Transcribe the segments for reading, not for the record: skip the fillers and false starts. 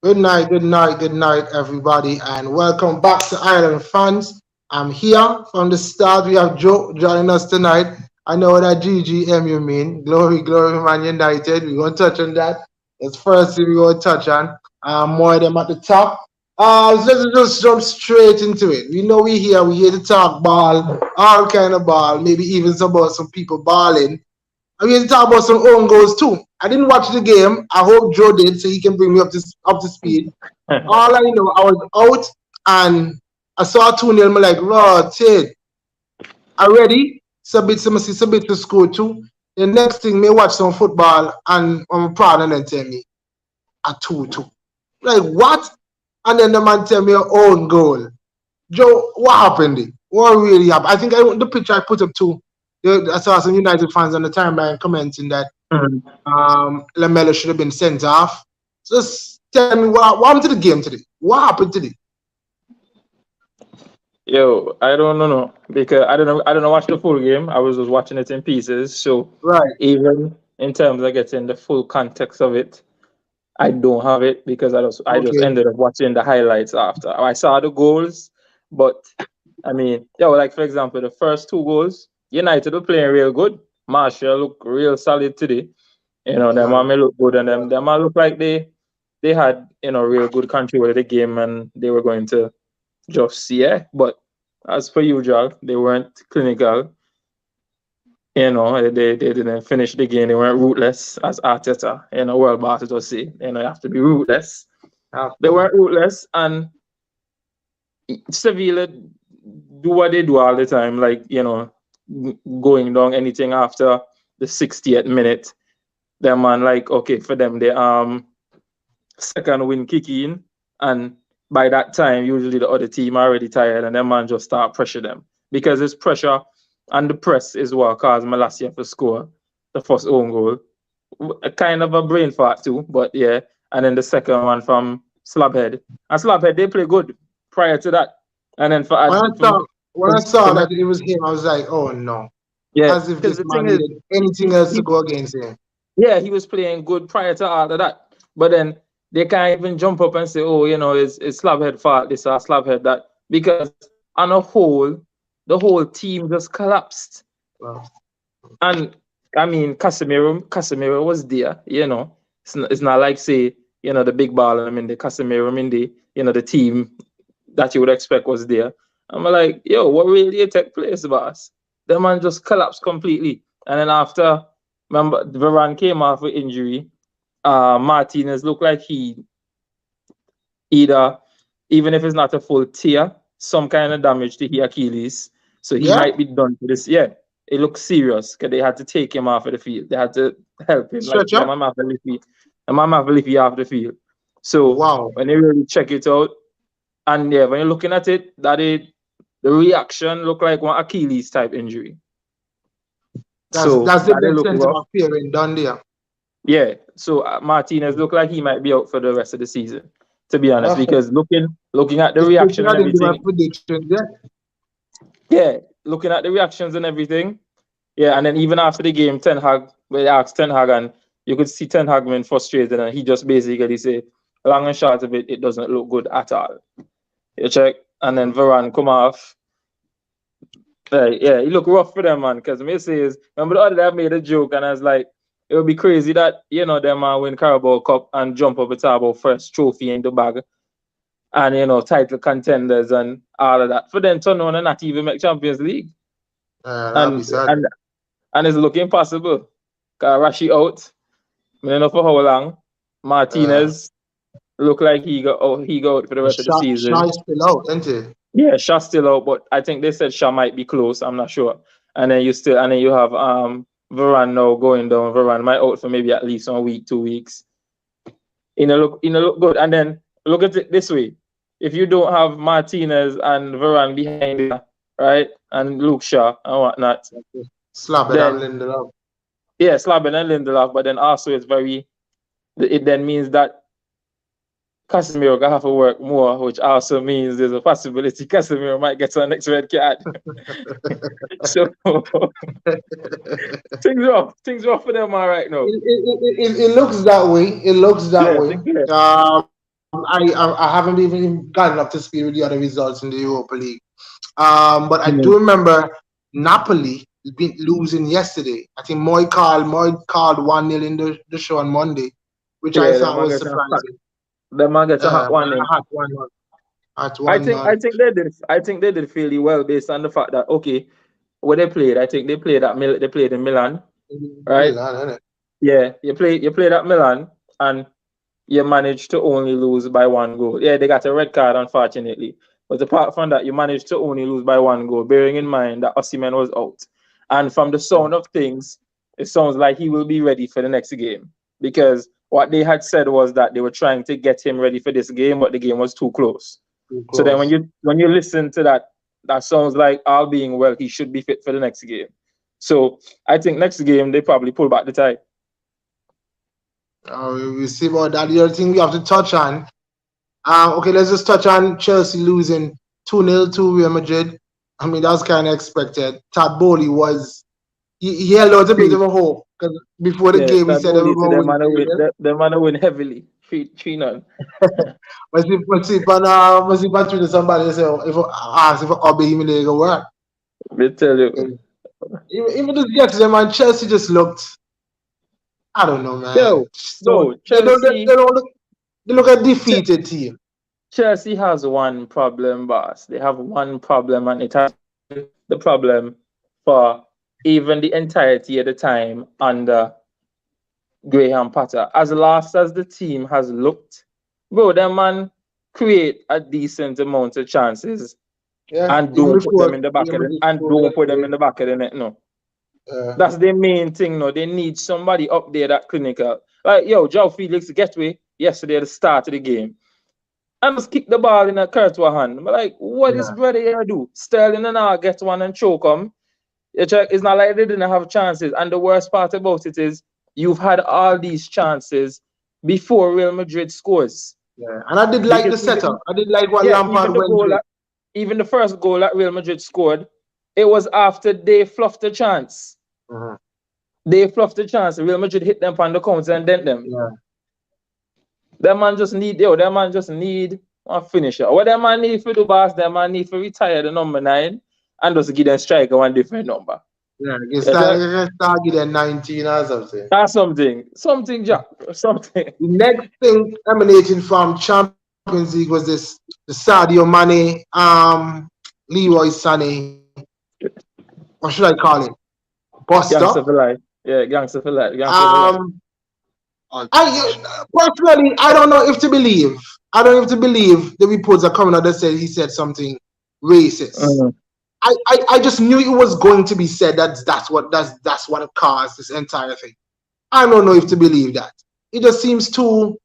Good night, everybody, and welcome back to Island Fans. I'm here from the start. We have Joe joining us tonight. I know that GGM you mean. Glory, Man United. We're going to touch on that. That's first thing we're going to touch on. More of them at the top. Let's just jump straight into it. We know we here to talk ball, all kind of ball, maybe even about some people balling. I'm going to talk about some own goals too. I didn't watch the game. I hope Joe did, so he can bring me up to speed. All I know, I was out and I saw 2-0. I'm like, Lord, Ted, I ready? Submit to school too. The next thing, me watch some football and I'm proud and then tell me a 2-2. Like, what? And then the man tell me your own goal. Joe, what happened? What really happened? I think the picture I put up too. I saw some United fans on the timeline commenting that Mhm. Lamelo should have been sent off. Just tell me what happened to the game today? What happened today? Yo, I don't know, no, because I don't know watch the full game. I was just watching it in pieces. So Right. even in terms of getting the full context of it, I don't have it because I just Okay. ended up watching the highlights after. I saw the goals, but I mean, yeah, well, like for example, the first two goals, United were playing real good. Marshall looked real solid today. Them Right. man may look good and them man look like they had, real good control of the game and they were going to just yeah. But as per usual, they weren't clinical. They didn't finish the game. They weren't ruthless, as Arteta, world boss just say. You have to be ruthless. They After. weren't ruthless, and Sevilla do what they do all the time, like going down anything after the 60th minute. Them man, like okay, for them the second win kick in, and by that time usually the other team are already tired, and them man just start pressure them because it's pressure and the press is what caused Malasia to score the first own goal. A kind of a brain fart too, but yeah. And then the second one from Slabhead. And Slabhead they play good prior to that. And then When I for, saw when I saw that it was him, I was like, oh no. yeah, As if because this the man thing is, needed anything he, else to he go against him. yeah, he was playing good prior to all of that. But then they can't even jump up and say, oh, it's Slabhead fault, this or Slabhead that. Because on a whole, the whole team just collapsed. Well, And I mean, Casemiro was there. It's not like, say, the big ball, and I mean, the Casemiro, I mean, the team that you would expect was there. I'm like, yo, what really take place, boss? The man just collapsed completely. And then after, remember, Varane came off with injury. Martinez looked like he either, even if it's not a full tear, some kind of damage to his Achilles. So he yeah, might be done for this. Yeah, it looks serious because they had to take him off of the field. They had to help him. Like, the stretcher. man have to lift him off the field. So Wow. when they really check it out, and yeah, when you're looking at it, the reaction looked like one Achilles type injury. So That's the that they best look sense rough. of appearing done there. Yeah. So Martinez looked like he might be out for the rest of the season. To be honest, Perfect. because looking at the It's good reaction I and didn't do my everything, predictions yet. yeah, looking at the reactions and everything, yeah, and then even after the game, Ten Hag, they asked Ten Hag, and you could see Ten Hag being frustrated, and he just basically say, long and short of it, it doesn't look good at all. You check, and then Varane come off. Yeah, he look rough for them, man. Because me says, remember the other day I made a joke, and I was like, it would be crazy that them man win Carabao Cup and jump up and talk about first trophy in the bag, and title contenders and all of that. For them to know and not even make Champions League, That'll be and sad. and and it's looking possible. Cause Rashi out. I don't know for how long. Uh, Martinez look like he go out for the rest of the Shaw season. is still out, isn't it? Yeah, Shaw's still out, but I think they said Shaw might be close. I'm not sure. And then you have Varane now going down. Varane might out for maybe at least 1 week, 2 weeks. Look good. And then look at it this way: if you don't have Martinez and Varane behind you, right, and Luke Shaw and whatnot, Slap it and then Lindelof. yeah, Slaven and Lindelof. But then also it then means that Casemiro gonna have to work more, which also means there's a possibility Casemiro might get our next red card. So things rough for them all right now. It looks that way. It looks that Yeah, way. think yeah. I haven't even gotten up to speed with the other results in the Europa League. But I Mhm. do remember Napoli losing yesterday. I think Moy called 1-0 in the show on Monday, which I Yeah, thought was surprising. the man gets a hot But one in. I had 1-0 at I one think nil. I think they did. I think they did fairly well based on the fact that okay, what they played. I think they played they played in Milan, right? Milan, innit? Yeah, you played at Milan and you managed to only lose by 1 goal. Yeah, they got a red card unfortunately, but apart from that, you managed to only lose by 1 goal. Bearing in mind that Osimhen was out, and from the sound of things, it sounds like he will be ready for the next game because what they had said was that they were trying to get him ready for this game, but the game was too close. Too So then close. when you listen to that, that sounds like all being well, he should be fit for the next game. So I think next game they probably pull back the tie. We see about that. The other thing we have to touch on. Okay, let's just touch on Chelsea losing 2-0 to Real Madrid. I mean, that's kind of expected. Todd Bowley he held out a bit Three, of a hope because before the yeah, game he that said they goal were you see going to them win man win 3-0. them man win heavily. 3 none. Mas if on Twitter somebody say if ask if Obi him they go work. They tell you. Even just yesterday, man, Chelsea just looked. I don't know, man. Yo, Just don't no, Chelsea they don't look they look a defeated team. Chelsea has one problem, boss. They have one problem, and it has been the problem for even the entirety of the time under Graham Potter. As last as the team has looked, bro, that man create a decent amount of chances Yeah, and even don't put them before in the back Real of the Madrid and scored don't put them yesterday. in the back of the net. No, Uh, that's the main thing. No, they need somebody up there that clinical. Like yo, Joe Felix Getway yesterday at the start of the game. And just kick the ball in a Courtois hand. But like, what is yeah, brother gonna do? Sterling and I get one and choke him. You check, it's not like they didn't have chances. And the worst part about it is you've had all these chances before Real Madrid scores. yeah. And I did like Because the setup. I did like what yeah, Lampard went with. even the first goal that Real Madrid scored, it was after they fluffed the chance. Uh-huh. They fluffed the chance. Real Madrid hit them on the counter and dent them. Yeah, That man just need a finisher. What that man need for the boss, that man need to retire the number 9 and just give them striker one different number. yeah. Yeah, You can start getting 19 or something. that's something. Something, Jack. Something. The next thing emanating from Champions League was the Sadio Mane, Leroy Sané. What should I call it? Buster. Gangster for life. Yeah, gangster for life. Gangster for life. Um, personally, I don't know if to believe. I don't know if to believe the reports are coming out that said he said something racist. Mhm. I just knew it was going to be said. That's what caused this entire thing. I don't know if to believe that. It just seems too.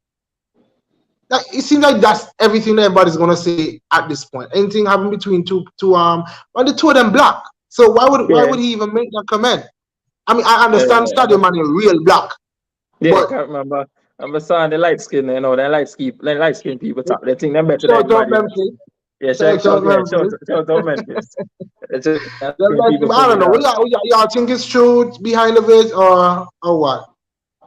Like, it seems like that's everything that everybody's gonna say at this point. Anything happening between well, the two of them black. So why Yeah. would he even make that comment? I mean, I understand Uh, Stadio Man is real black, yeah, I but can't remember. I'm saying the light skin, the light skin people talk. They think they're better than shout out everybody else. Memphis, Yeah, shout out Memphis. shout out Memphis. It's just light skin people I put don't it know. out. Y'all think it's true behind of it or what?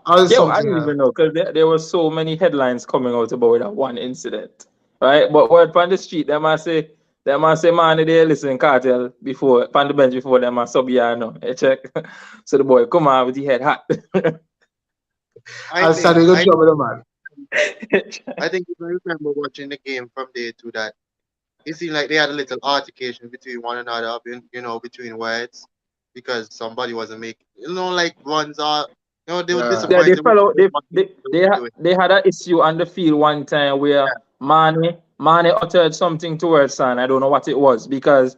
Or is Yo, I something didn't else? even know because there were so many headlines coming out about that one incident, right? But word on the street, them man say, man, they listen cartel before, on the bench before them man sub ya no. You check. So the boy come out with the head hot. I I think started to I trouble the man. I think if I remember watching the game from day two that it seemed like they had a little altercation between one another, between words, because somebody wasn't making, like ones are, they were Yeah, Yeah, they disappointed with fell out. what They, they were doing. they had an issue on the field one time where Mane uttered something towards Son. I don't know what it was because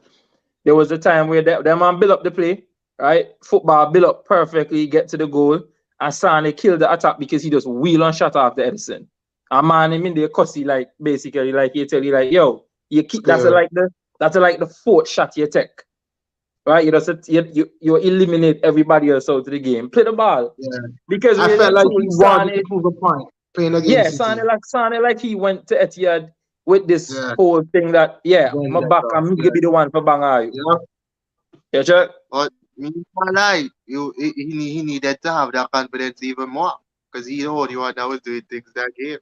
there was a time where the man built up the play, right? Football built up perfectly, get to the goal, and Sane killed the attack because he just wheel and shot after Edison. And man, him in there cussy like basically like he tell you like, yo, you keep scared. that's like the fourth shot you take. Right? You eliminate everybody else out of the game. Play the ball. Yeah, Because I felt really like he truly wanted to Sane, prove a point playing yeah, against City. Sane like he went to Etihad with this Yeah, whole thing that yeah, my agenda back stuff. I'm Yeah, gonna be the one for bang you. yeah. Yeah, check. But me not lie, he needed to have that confidence even more because he the only one that was doing things that game.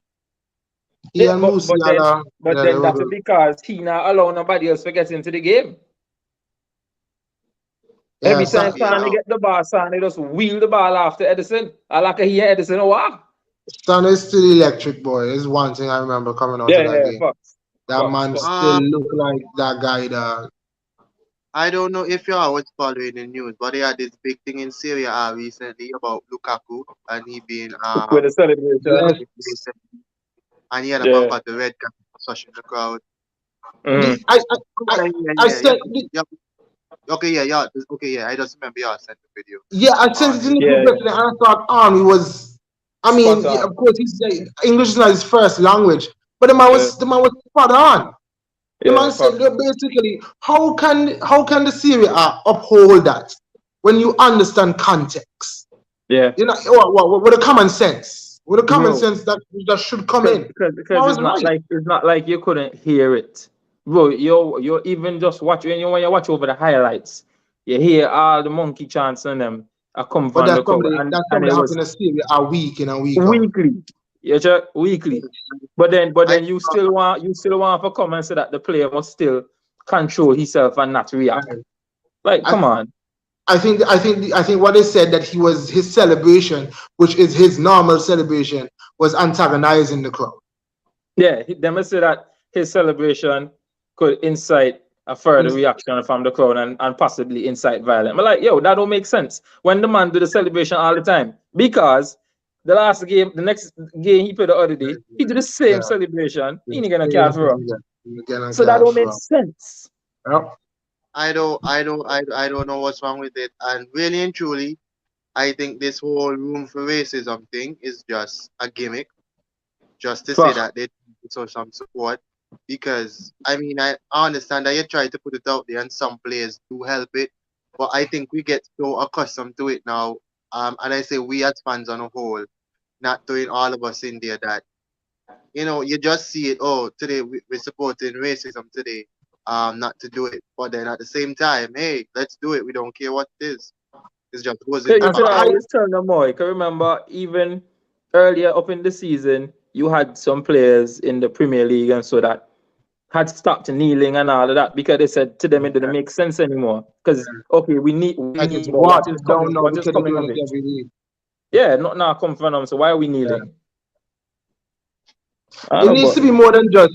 He Yeah, and but then Musiala, but yeah, they then were that's good. because he not allow nobody else to get into the game. Yeah, Every so, time Sane Yeah, get the ball, Sane just wheel the ball after Edison. I like to hear Edison. Oh, wow. Son is still electric, boy. Is one thing I remember coming out Yeah, of that yeah, game. Fox. That Fox, man Fox. still look like that guy. I don't know if y'all was following the news, but they had this big thing in Syria recently about Lukaku and he being With the celebration. Yes, replaced, and he had about Yeah. got the red card such in the crowd. Mm. the, I, Yeah, I yeah, yeah, sent, yeah. Okay, yeah, yeah. Okay, yeah. I just remember y'all sent the video. yeah, I sent it in the Yeah, group yeah. yesterday, and I thought Army was. I Spot mean, yeah, on. of course, English is not his first language, but Yeah, the man was spot on. The yeah, man said Fox. that basically, how can the Serie A uphold that when you understand context? Yeah. You know, with a common sense, Bro, that should come because in. because I because was right. it's not like you couldn't hear it. Bro, you're even just watching when you watch over the highlights, you hear all the monkey chants on them. I come But from the crowd that's and somebody it was happening in Serie A week in and week out. weekly. You check weekly. But I then you still want to come and say that the player must still control himself and not react. Like, I, come on. I think what they said that his celebration, which is his normal celebration, was antagonizing the crowd. Yeah, they must say that his celebration could incite a further reaction from the crowd and possibly incite violence. But like, yo, that don't make sense. When the man do the celebration all the time. Because the next game he played the other day, he did the same Yeah, celebration. He yeah. ain't gonna care for him. Again, So that okay, don't make sense. yeah. I don't know what's wrong with it. And really and truly, I think this whole room for racism thing is just a gimmick, just to say Fuck. that they show some support. Because I mean, I understand that you try to put it out there, and some players do help it, but I think we get so accustomed to it now. And I say we as fans on a whole, not throwing all of us in there, that you just see it. Oh, today we're supporting racism today. Not to do it, but then at the same time, hey, let's do it. We don't care what it is. It just goes So in the you I, should pocket. I, always tell them more. You can remember even earlier up in the season, you had some players in the Premier League and so that had stopped kneeling and all of that because they said to them it didn't make sense anymore. Because okay, we like it's need, but watered down now what is because they're coming doing of it it? every week. Yeah, not now come from them. So why are we Yeah. kneeling? I It don't know, needs to but be more than just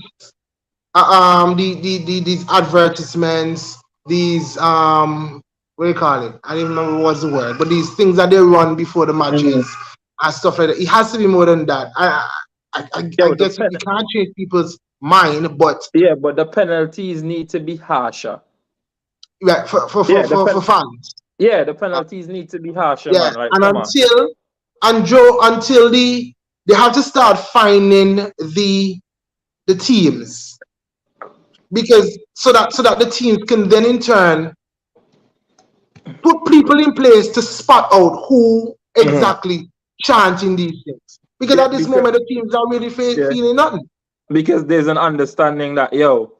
these advertisements, these what do you call it? I don't even remember what's the word, but these things that they run before the matches Mhm. and stuff like that. It has to be more than that. I Yo, the guess you can't change people's mind, but but the penalties need to be harsher. yeah, for fans. The Uh, penalties need to be harsher, yeah, man. Like, and come on. until they have to start finding the teams, because so that the teams can then in turn put people in place to spot out who Mhm. exactly chanting these things. Because Yeah, at this moment the teams are really yeah, feeling nothing. because there's an understanding that yo,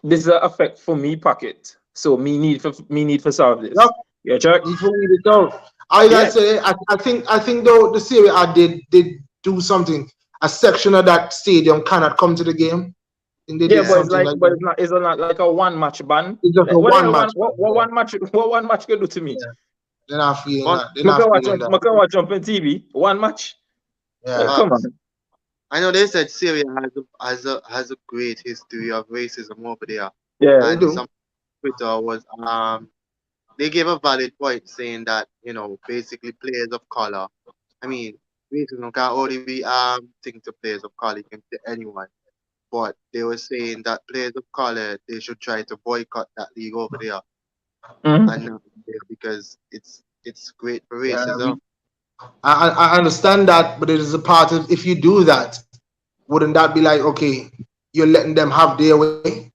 this is an effect for me pocket. So me need for solve Yep, this. Yeah, check. before we get out. I gotta Yeah, say, I think though the Serie A did do something. A section of that stadium cannot come to the game. I think they yeah, did but it's something like, like but that. it's not like a one match ban. It's just Like, a what the one hell match. what one match can do to me? Yeah, they're not feeling But that. They're I not can watch feeling on, that. I can watch on TV. One match. Yeah. Like, come on. I know they said Syria has a great history of racism over there, Yeah, They and do. some Twitter was they gave a valid point saying that basically players of color. I mean, racism can only be thing to players of color. It can to anyone, but they were saying that players of color they should try to boycott that league over there and Mhm. not there because it's great for Yeah, racism. I understand that, but it is a part of, if you do that, wouldn't that be like, okay, you're letting them have their way?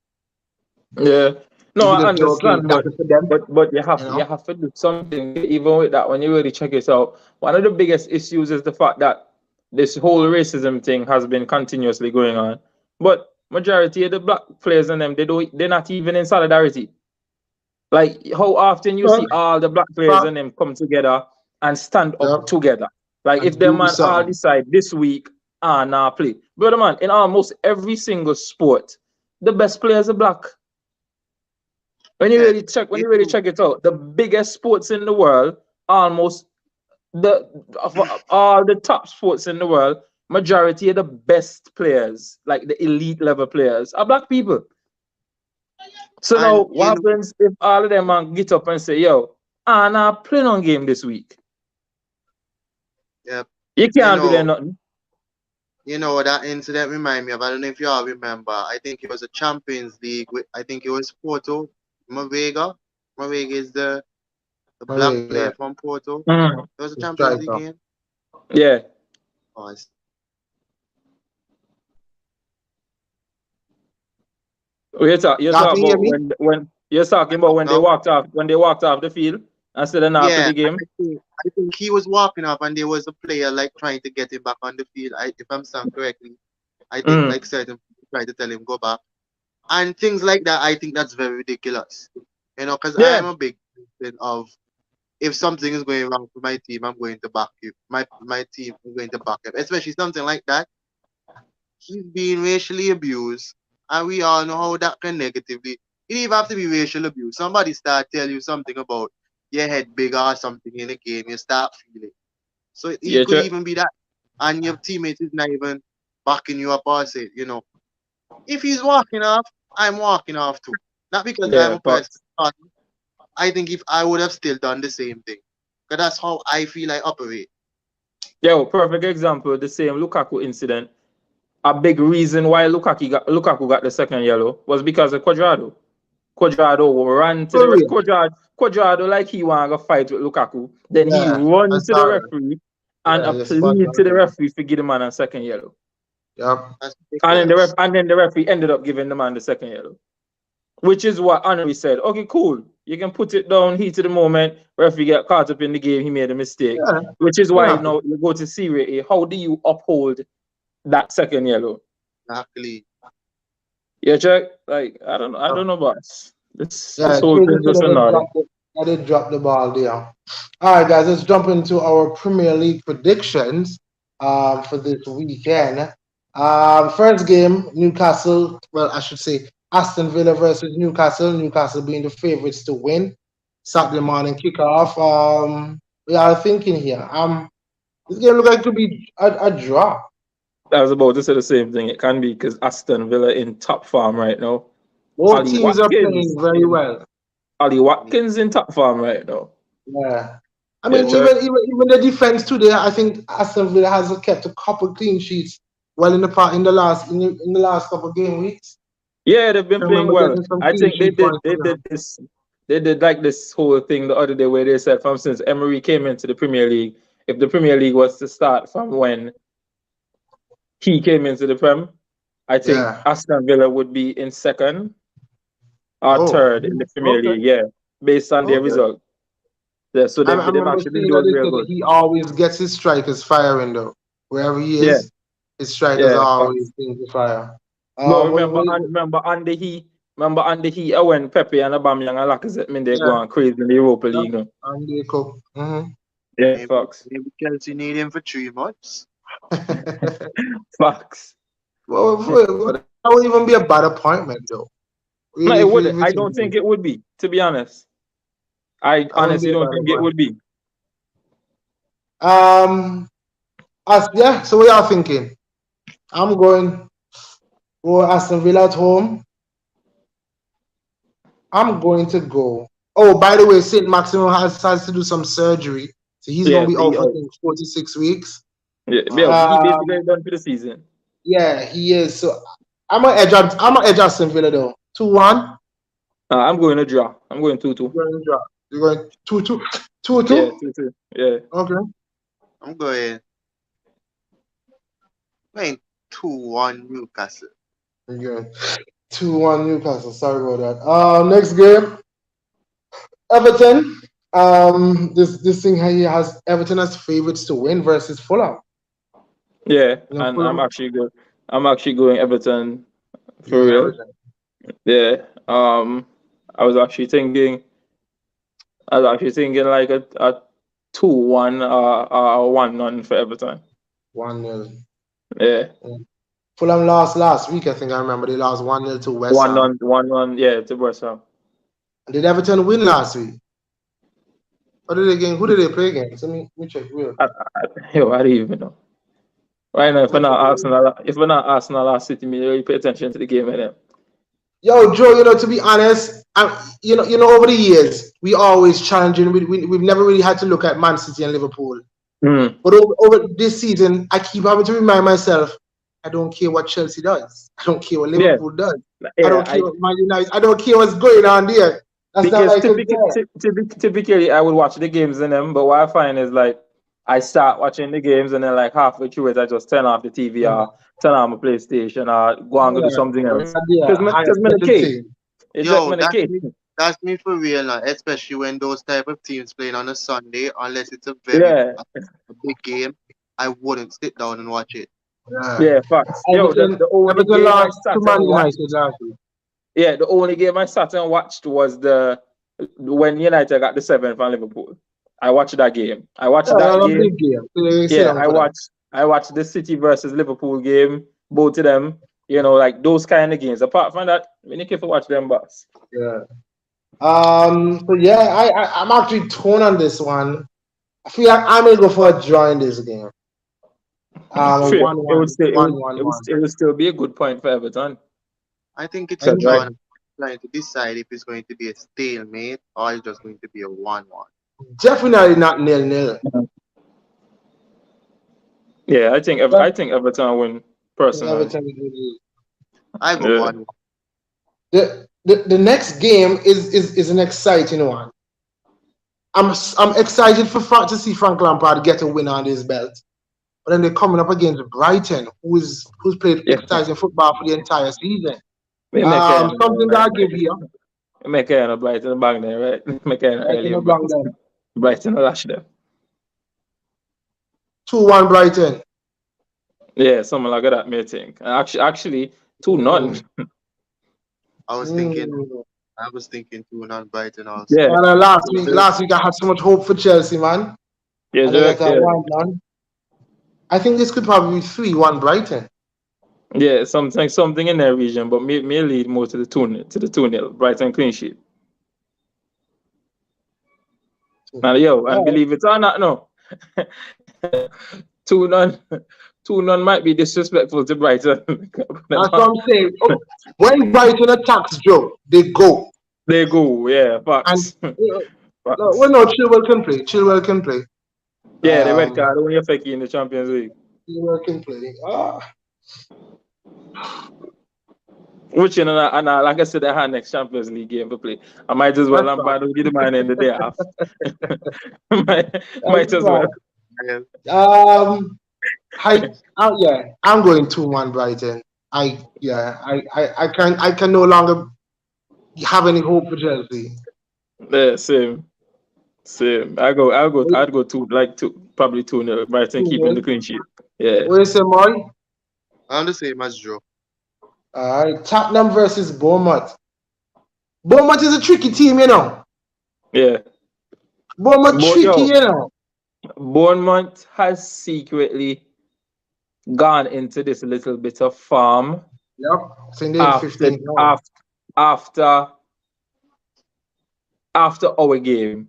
Yeah. If No, you I just say, okay, understand, that's but it for them, but you have you you know? have to do something even with that when you really check it out. One of the biggest issues is the fact that this whole racism thing has been continuously going on. But majority of the black players in them, they're not even in solidarity. Like how often you Fuck, see all the black players fuck, in them come together and stand yeah, up together. Like if and them do man all something. decide this week nah play. Brother man, in almost every single sport, the best players are black. When you Yeah, really check, when it you really do. check it out, the biggest sports in the world, almost the of all the top sports in the world, majority of the best players, like the elite level players, are black people. So now, And what happens if all of them man get up and say, "Yo, nah, playing on game this week"? yeah, You you can't do that know, nothing. that incident remind me of. I don't know if you all remember. I think it was a Champions League. I think it was Porto, Mavega. Mavega is the black Maybe, yeah, player from Porto. Mhm. It was a the Champions League striker. game. Yeah. Oh, You're Y'all can talking hear about me? when you're talking about no, when they walked off the field and said not play yeah, the game. I think he was walking up, and there was a player like trying to get him back on the field. If I'm saying correctly, I think Mm. like certain people try to tell him go back and things like that. I think that's very ridiculous. Because Yeah, I'm a big fan of, if something is going wrong for my team, I'm going to back you. My team is going to back him, especially something like that. He's being racially abused, and we all know how that can negatively. It even have to be racial abuse. Somebody start tell you something about your head bigger or something in the game, you start feeling. So it yeah, could even be that, and your teammate is not even backing you up or say, if he's walking off, I'm walking off too. Not because I'm yeah, a but person. I think if I would have still done the same thing, because that's how I feel I operate. yeah, perfect example. The same Lukaku incident. A big reason why Lukaku got the second yellow was because of Quadrado. Quadrado ran to the For real? Quadrado like he want to fight with Lukaku. Then he Yeah, I run to the saw that. referee and Yeah, just spot appealed to the on. referee to give the man a second yellow. Yep. That's And then ridiculous. the referee ended up giving the man the second yellow. Which is what Henry said. Okay, cool. You can put it down, heat of the moment. Referee get caught up in the game, he made a mistake. Yeah, Which is can why happen. now you go to Serie A. How do you uphold that second yellow? Exactly. Yeah, check. Like I don't know about this Yeah, whole crazy thing for just them to annoying. drop the ball there. All right, guys, let's jump into our Premier League predictions for this weekend. First game, Newcastle. Well, I should say Aston Villa versus Newcastle. Newcastle being the favorites to win. Saturday morning kickoff. We are thinking here. This game looks like to be a draw. I was about to say the same thing. It can be because Aston Villa in top form right now. Both Ali teams are playing Watkins very in well. Ali Watkins in top form right now. Yeah. I Yeah, mean, check. even the defense today, I think Aston Villa has kept a couple clean sheets well in the part in the last couple game weeks. Yeah, they've been I playing remember well. getting some I clean think sheets once for them. they did like this whole thing the other day where they said, for instance, Emery came into the Premier League. If the Premier League was to start from when he came into the Prem, I think Yeah. Aston Villa would be in second or Oh. third in the Premier Okay. League, yeah, based on their Okay. result. Yeah, so I they've remember actually been seeing that doing they real said that good. he always gets his strikers firing though. Wherever he Yeah, is, his strikers yeah, are always facts. things to fire. But We, remember on the heat when Pepe and Aubameyang and Lacazette mean they go yeah, on crazy in the Europa yeah. League. No? And they cook. Yeah, Maybe facts. maybe Chelsea need him for 3 months. Facts. That would even be a bad appointment though. No, Really, it if wouldn't. you I think don't about think it. it would be, to be honest. I That wouldn't be honestly a don't bad think it appointment. would be. Yeah, so what y'all thinking? I'm going for Aston Villa at home. I'm going to go. Oh, by the way, Saint Maximo has to do some surgery. So he's gonna Yeah, be so he out for I out. think 46 weeks. Yeah, yeah, Wow. he basically Um done for the season. yeah, he is. So I'm gonna edge Aston Villa though. 2-1. I'm going to draw. I'm going 2-2. You're going to draw. You're going 2-2. Yeah, 2-2? 2-2. Yeah. Okay. I'm going 2-1 Newcastle. You're going 2-1 Newcastle. Sorry about that. Next game. Everton. This thing here has Everton as favorites to win versus Fulham. Yeah, You know, and Fulham. I'm actually going Everton You're for going real. Everton. Yeah. I was actually thinking like a 2-1 or 1-0 for Everton. 1-0. Yeah. Fulham lost last week, I think I remember. They lost 1-0 to West Ham. 1-1, yeah, to West Ham. Did Everton win last week? Or did they again? Who did they play against? Let me check real quick. Yo, I don't even know. Right now, if we're not Arsenal or City, me really pay attention to the game, innit? Yo, Joe, to be honest, over the years, we always challenging. We've never really had to look at Man City and Liverpool. But over this season, I keep having to remind myself, I don't care what Chelsea does. I don't care what Liverpool does. I don't care what Man United. I don't care what's going on there. That's not Because like typically I would watch the games in them, but what I find is like I start watching the games and then like halfway through it I just turn off the TV or turn on my PlayStation or go and go do something else. Because I'm the kid. Yo, that's me for real now, especially when those type of teams playing on a Sunday, unless it's a big game, I wouldn't sit down and watch it. Yeah, facts. Yo, the only game I sat and watched. Yeah, the only game I sat and watched was when United got the 7th from Liverpool. I watched that game. I watched that game. Yeah, I watched the City versus Liverpool game, both of them. Like those kind of games. Apart from that, we need to watch them, boss. Yeah. So yeah, I'm actually torn on this one. I feel like I'm gonna go for a draw in this game. It would still be a good point for Everton. I think it's trying to decide if it's going to be a stalemate or it's just going to be a 1-1. Definitely not 0-0. Yeah, I think Everton win personally. I go 1-1. The next game is an exciting one. I'm excited to see Frank Lampard get a win on his belt. But then they're coming up against Brighton, who's played exciting football for the entire season. Something that I give you. Make a Brighton bang there, right? Make a early Brighton lash there. 2-1 Brighton. Yeah, something like that, may think. Actually 2-0. I was thinking 2-0 Brighton also. Yeah. Last week I had so much hope for Chelsea, man. Yeah, I think this could probably be 3-1 Brighton. Yeah, something in that region, but may lead more to the 2-0 Brighton clean sheet. Now, and believe it or not, no. 2-0 might be disrespectful to Brighton. That's what I'm saying. When Brighton attacks Joe, they go. They go, yeah, facts. And Chilwell can play. Yeah, the red card only affect you in the Champions League. Chilwell can play. Which, and like I said, I had next Champions League game to play. I might as well Lampard will get the man in the day after. might as well. I'm going 2-1 Brighton. I can no longer have any hope for Chelsea. Yeah, same. I'd go probably 2-0 Brighton keeping the clean sheet. Yeah. What is it, Moy? I'm the same as Joe. All right, Tottenham versus Bournemouth. Bournemouth is a tricky team, Yeah. Bournemouth tricky, Bournemouth has secretly gone into this little bit of form. Yep. After our game.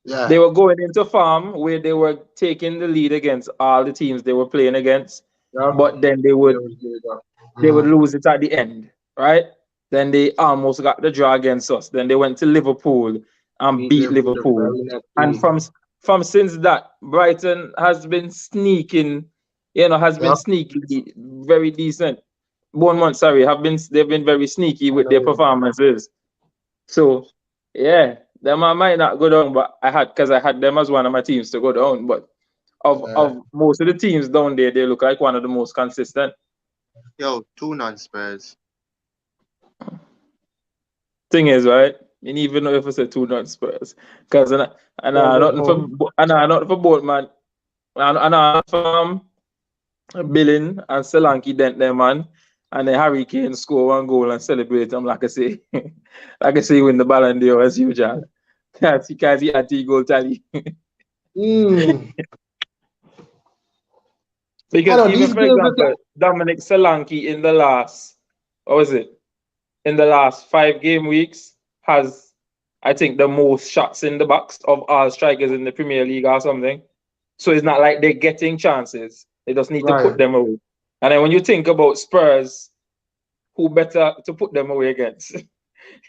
Yeah. They were going into form where they were taking the lead against all the teams they were playing against. Yep. But then they would lose it at the end, right? Then they almost got the draw against us. Then they went to Liverpool and beat Liverpool. And from since that, Brighton has been sneaking, sneaky, very decent. Bournemouth, they've been very sneaky with their performances. So, yeah, them I might not go down, but I had them as one of my teams to go down. But of most of the teams down there, they look like one of the most consistent. Yo, 2-0 Spurs. Thing is, right? You need even know if it's a 2-0 Spurs, because nothing for both man, and from Billing and Solanke dent them man, and then Harry Kane score 1 goal and celebrate them like I say, win the Ballon d'Or as usual. Because he had 3 goal tally. Because know even these for games look example, Dominic Solanke in the last, what was it? In the last 5 game weeks has, I think, the most shots in the box of all strikers in the Premier League or something. So it's not like they're getting chances. They just need to put right. them away. And then when you think about Spurs, who better to put them away against?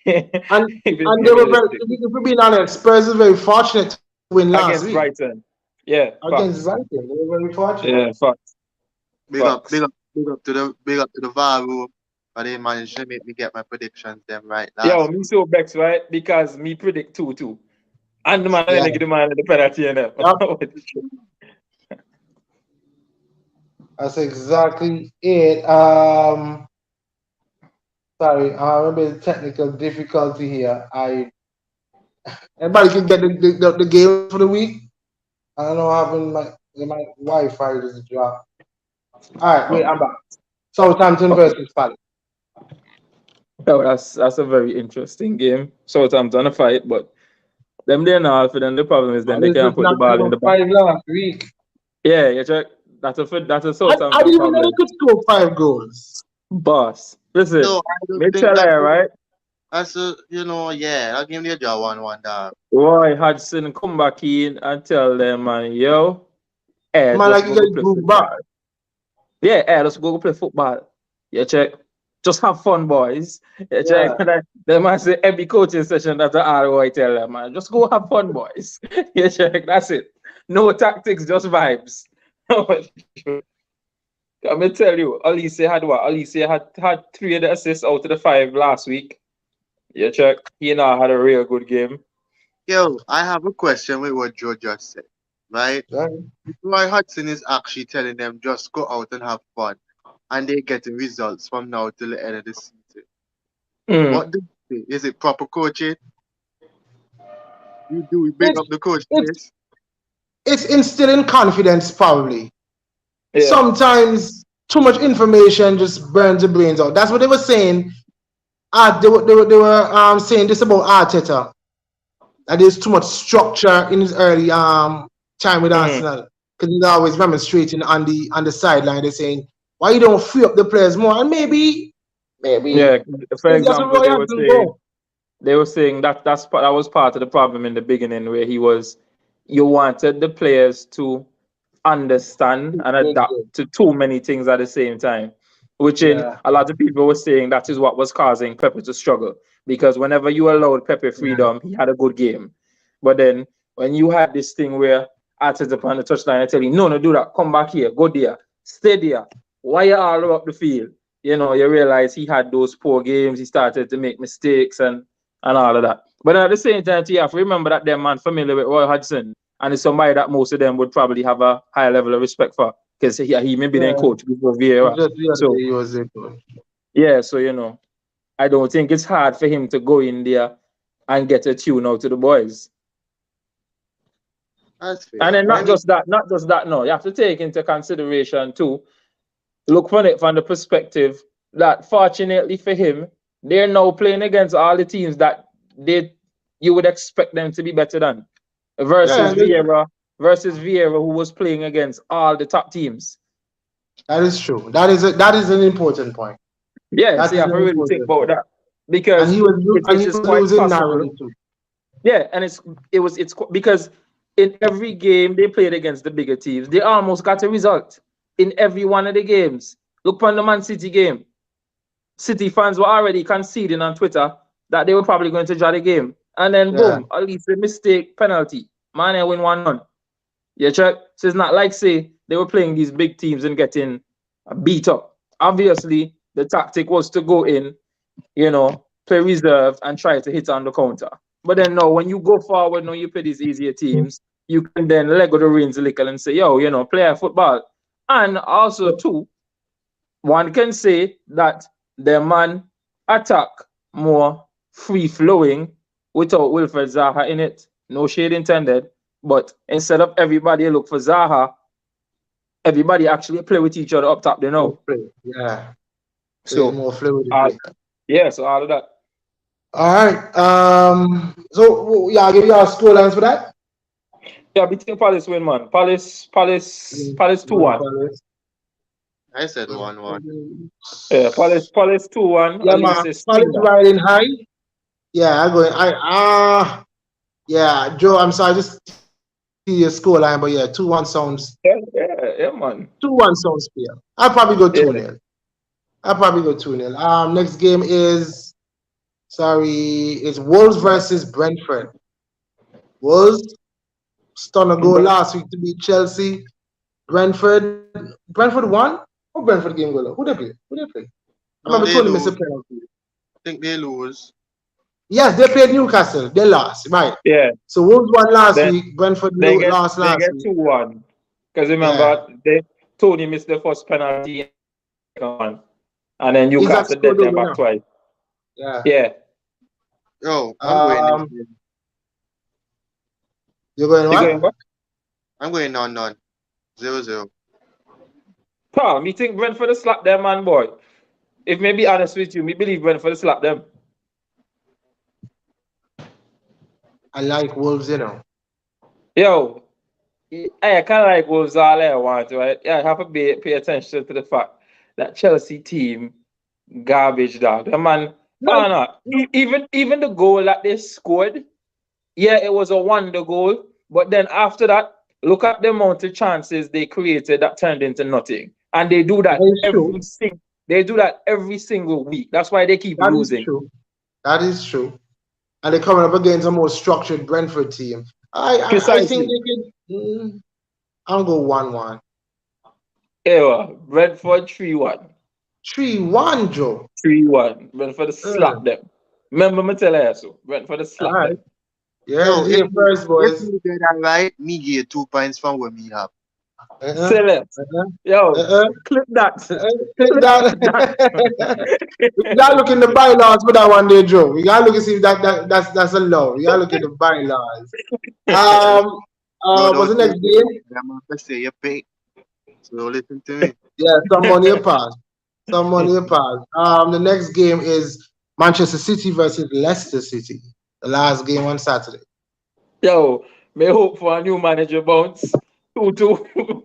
If And it's and being they were very, realistic. if we're being honest, Spurs is very fortunate to win last week Against Brighton. Yeah, against facts. Brighton. They were very fortunate. Yeah, facts. Big up, Facts. big up, big up to the VAR room. But they managed to make me get my predictions them right Yo, last me week. so vexed, right? Because me predict 2-2. And the man Yeah. didn't give the man the penalty and them. Yep. That's exactly it. Sorry, maybe the technical difficulty here. Everybody can get the games for the week. I don't know what happened. My Wi-Fi just dropped. All right, wait, I'm back. Southampton versus Palace. Oh, that's a very interesting game. Southampton a fight, but them there now for them the problem is then they Palace can't just put the knocked them ball in out the box. 5 last week. Yeah, you check. That's a I Southampton didn't even know they problem. could score 5 goals. Boss. Listen, No, I don't me think tell her, right? that's a yeah, I'll give you a job 1-1 dog. Roy Hodgson come back in and tell them, man, yo, Man, like just you go get play groove back. football. Yeah, just go play football. You check. Just have fun, boys. You check. Yeah. They might say every coaching session that's all I tell them, man. Just go have fun, boys. You check. That's it. No tactics, just vibes. Let me tell you, Alicia had what? Alicia had 3 of the assists out of the 5 last week. You check. He now had a real good game. Yo, I have a question with what Joe just said, right? Yeah. Roy Hudson is actually telling them just go out and have fun, and they getting results from now till the end of the season. Mm. What do you think? Is it proper coaching? You do big It's up the coach for it's this? it's instilling confidence probably. Yeah. Sometimes too much information just burns the brains out. That's what they were saying. They were saying this about Arteta. That there's too much structure in his early time with Mm. Arsenal because he's always demonstrating on the sideline. They're saying why you don't free up the players more, and maybe Yeah. For that's what example, Roy Hodgson go. they were saying that was part of the problem in the beginning where you wanted the players to understand and adapt to too many things at the same time, which in Yeah, a lot of people were saying that is what was causing Pepe to struggle because whenever you allowed Pepe yeah, freedom, he had a good game, but then when you had this thing where Arteta upon the touchline and tell you no do that, come back here, go there, stay there, why you all up the field, you realize he had those poor games, he started to make mistakes and all of that. But at the same time, you have to remember that them man familiar with Roy Hodgson and it's somebody that most of them would probably have a higher level of respect for because he maybe then yeah. coach before It's Vieira. just the other So day he was there. yeah, so I don't think it's hard for him to go in there and get a tune out to the boys. That's And fair. then I mean, not just that, no. You have to take into consideration too, look from it from the perspective that fortunately for him, they're now playing against all the teams that you would expect them to be better than. Yeah, Versus Vieira, who was playing against all the top teams. that is true. That is an important point. Yeah, That so you is have an to really think important about point. that because And it he is was quite losing possible. narrowly too. Yeah, and it's because in every game they played against the bigger teams, they almost got a result in every one of the games. Look on the Man City game. City fans were already conceding on Twitter that they were probably going to draw the game, and then Yeah, boom, at least a mistake penalty. Man, win 1-0. You check. So it's not like say they were playing these big teams and getting beat up. Obviously, the tactic was to go in, play reserve and try to hit on the counter. But then no, when you go forward, now you play these easier teams, you can then let go the reins a little and say, yo, play a football. And also too, one can say that the man attack more free flowing without Wilfred Zaha in it. No shade intended. But instead of everybody look for Zaha, everybody actually play with each other up top, yeah. There's So more fluidity. so all of that. All right. So yeah, I'll give you our score lines for that. Yeah, between Palace win, man. Palace Going 2-1. Palace. I said 1-1. Yeah, Palace 2-1. Yeah, At least man. it's Palace seen that. riding high. Yeah, I'm going. Yeah, Joe. I'm sorry, just see your scoreline, but yeah, 2-1 sounds Yeah, man. 2-1 sounds fair. I'll probably go 2 Yeah. 0 I'll probably go 2-0. Next game is it's Wolves versus Brentford. Wolves stunner goal But last week to beat Chelsea. Brentford won. Who Brentford game goal? Who they play? Who they play? I remember No, they Tony missed a lose. penalty. I think they lose. Yes, they played Newcastle. They lost, right? yeah, So Wolves won last then week. Brentford they get lost they last get week. 2-1. Because Yeah, remember, Tony missed the first penalty and the second one. And then he's at Newcastle score dead them double back now. twice. Yeah. Yeah. Yo, I'm going this Um, game. you're going You going what? back? I'm going none. 0-0. Paul, me think Brentford will slap them, man, boy. If me be honest with you, me believe Brentford will slap them. I like Wolves, you know. Yo, I kind of like Wolves all I want, right? Yeah, I have to pay attention to the fact that Chelsea team garbage dog. The man, No, oh no, even the goal that they scored, yeah, it was a wonder goal. But then after that, look at the amount of chances they created that turned into nothing, and they do that that is true. every single week. That's why they keep That is losing. true. That is true. And they're coming up against a more structured Brentford team. I think Precisely. they could. I'll go 1-1. Yeah, Brentford 3-1. 3-1, Joe. 3-1. Brentford slap them. Remember me tell you so. Brentford All slap right. them. Yeah, Yo, it's here first, if boys. you get that right, me give 2 points from what me have. Uh-uh. Celeste. Uh-uh. Yo, Uh-uh. clip that. Click Clip that. that. We gotta look in the bylaws for that one day, Joe. We gotta look and see if that's a law. We gotta look in the bylaws. Um, No, what's don't the say next it. game? I'm going to say you pay. So listen to me. Yeah, some money a pass. Some money a pass. The next game is Manchester City versus Leicester City. The last game on Saturday. Yo, may hope for a new manager bounce. 2-2.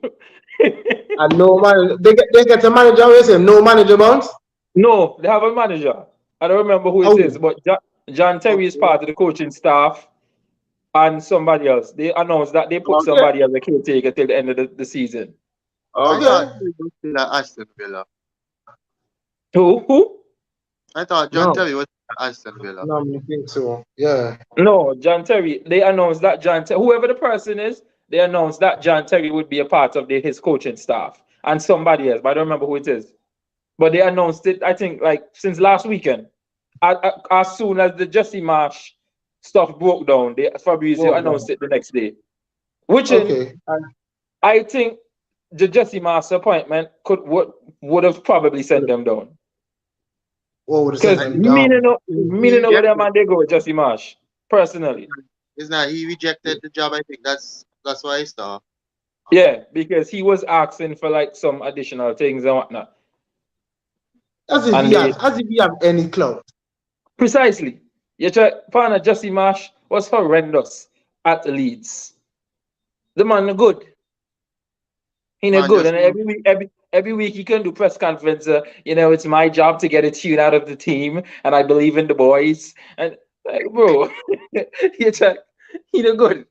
And no man, they get a manager. We say no manager bounce. No, they have a manager. I don't remember who it is, Oh, but John Terry is Okay. part of the coaching staff and somebody else. They announced that they put okay, somebody as a caretaker till the end of the season. I thought okay. he was still at Aston Villa. Who? I thought John No, Terry was at Aston Villa. no, I think so. Yeah. No, John Terry. They announced that whoever the person is, they announced that John Terry would be a part of his coaching staff and somebody else, but I don't remember who it is. But they announced it, I think, like since last weekend. As soon as the Jesse Marsh stuff broke down, Fabrizio Well done. announced it the next day. Which Okay. I think the Jesse Marsh appointment would have probably sent them down. What would have sent Because And them meaning down? he over there, rejected. man, they go with Jesse Marsh. Personally. It's not he rejected the job. I think that's what I saw. Yeah, because he was asking for like some additional things and whatnot. And they As if he have any clout. precisely. Your partner Jesse Marsh was horrendous at Leeds. The man no good. He no Man, good. just And every week he can do press conference. It's my job to get a tune out of the team, and I believe in the boys. And like, bro, you check, he no good.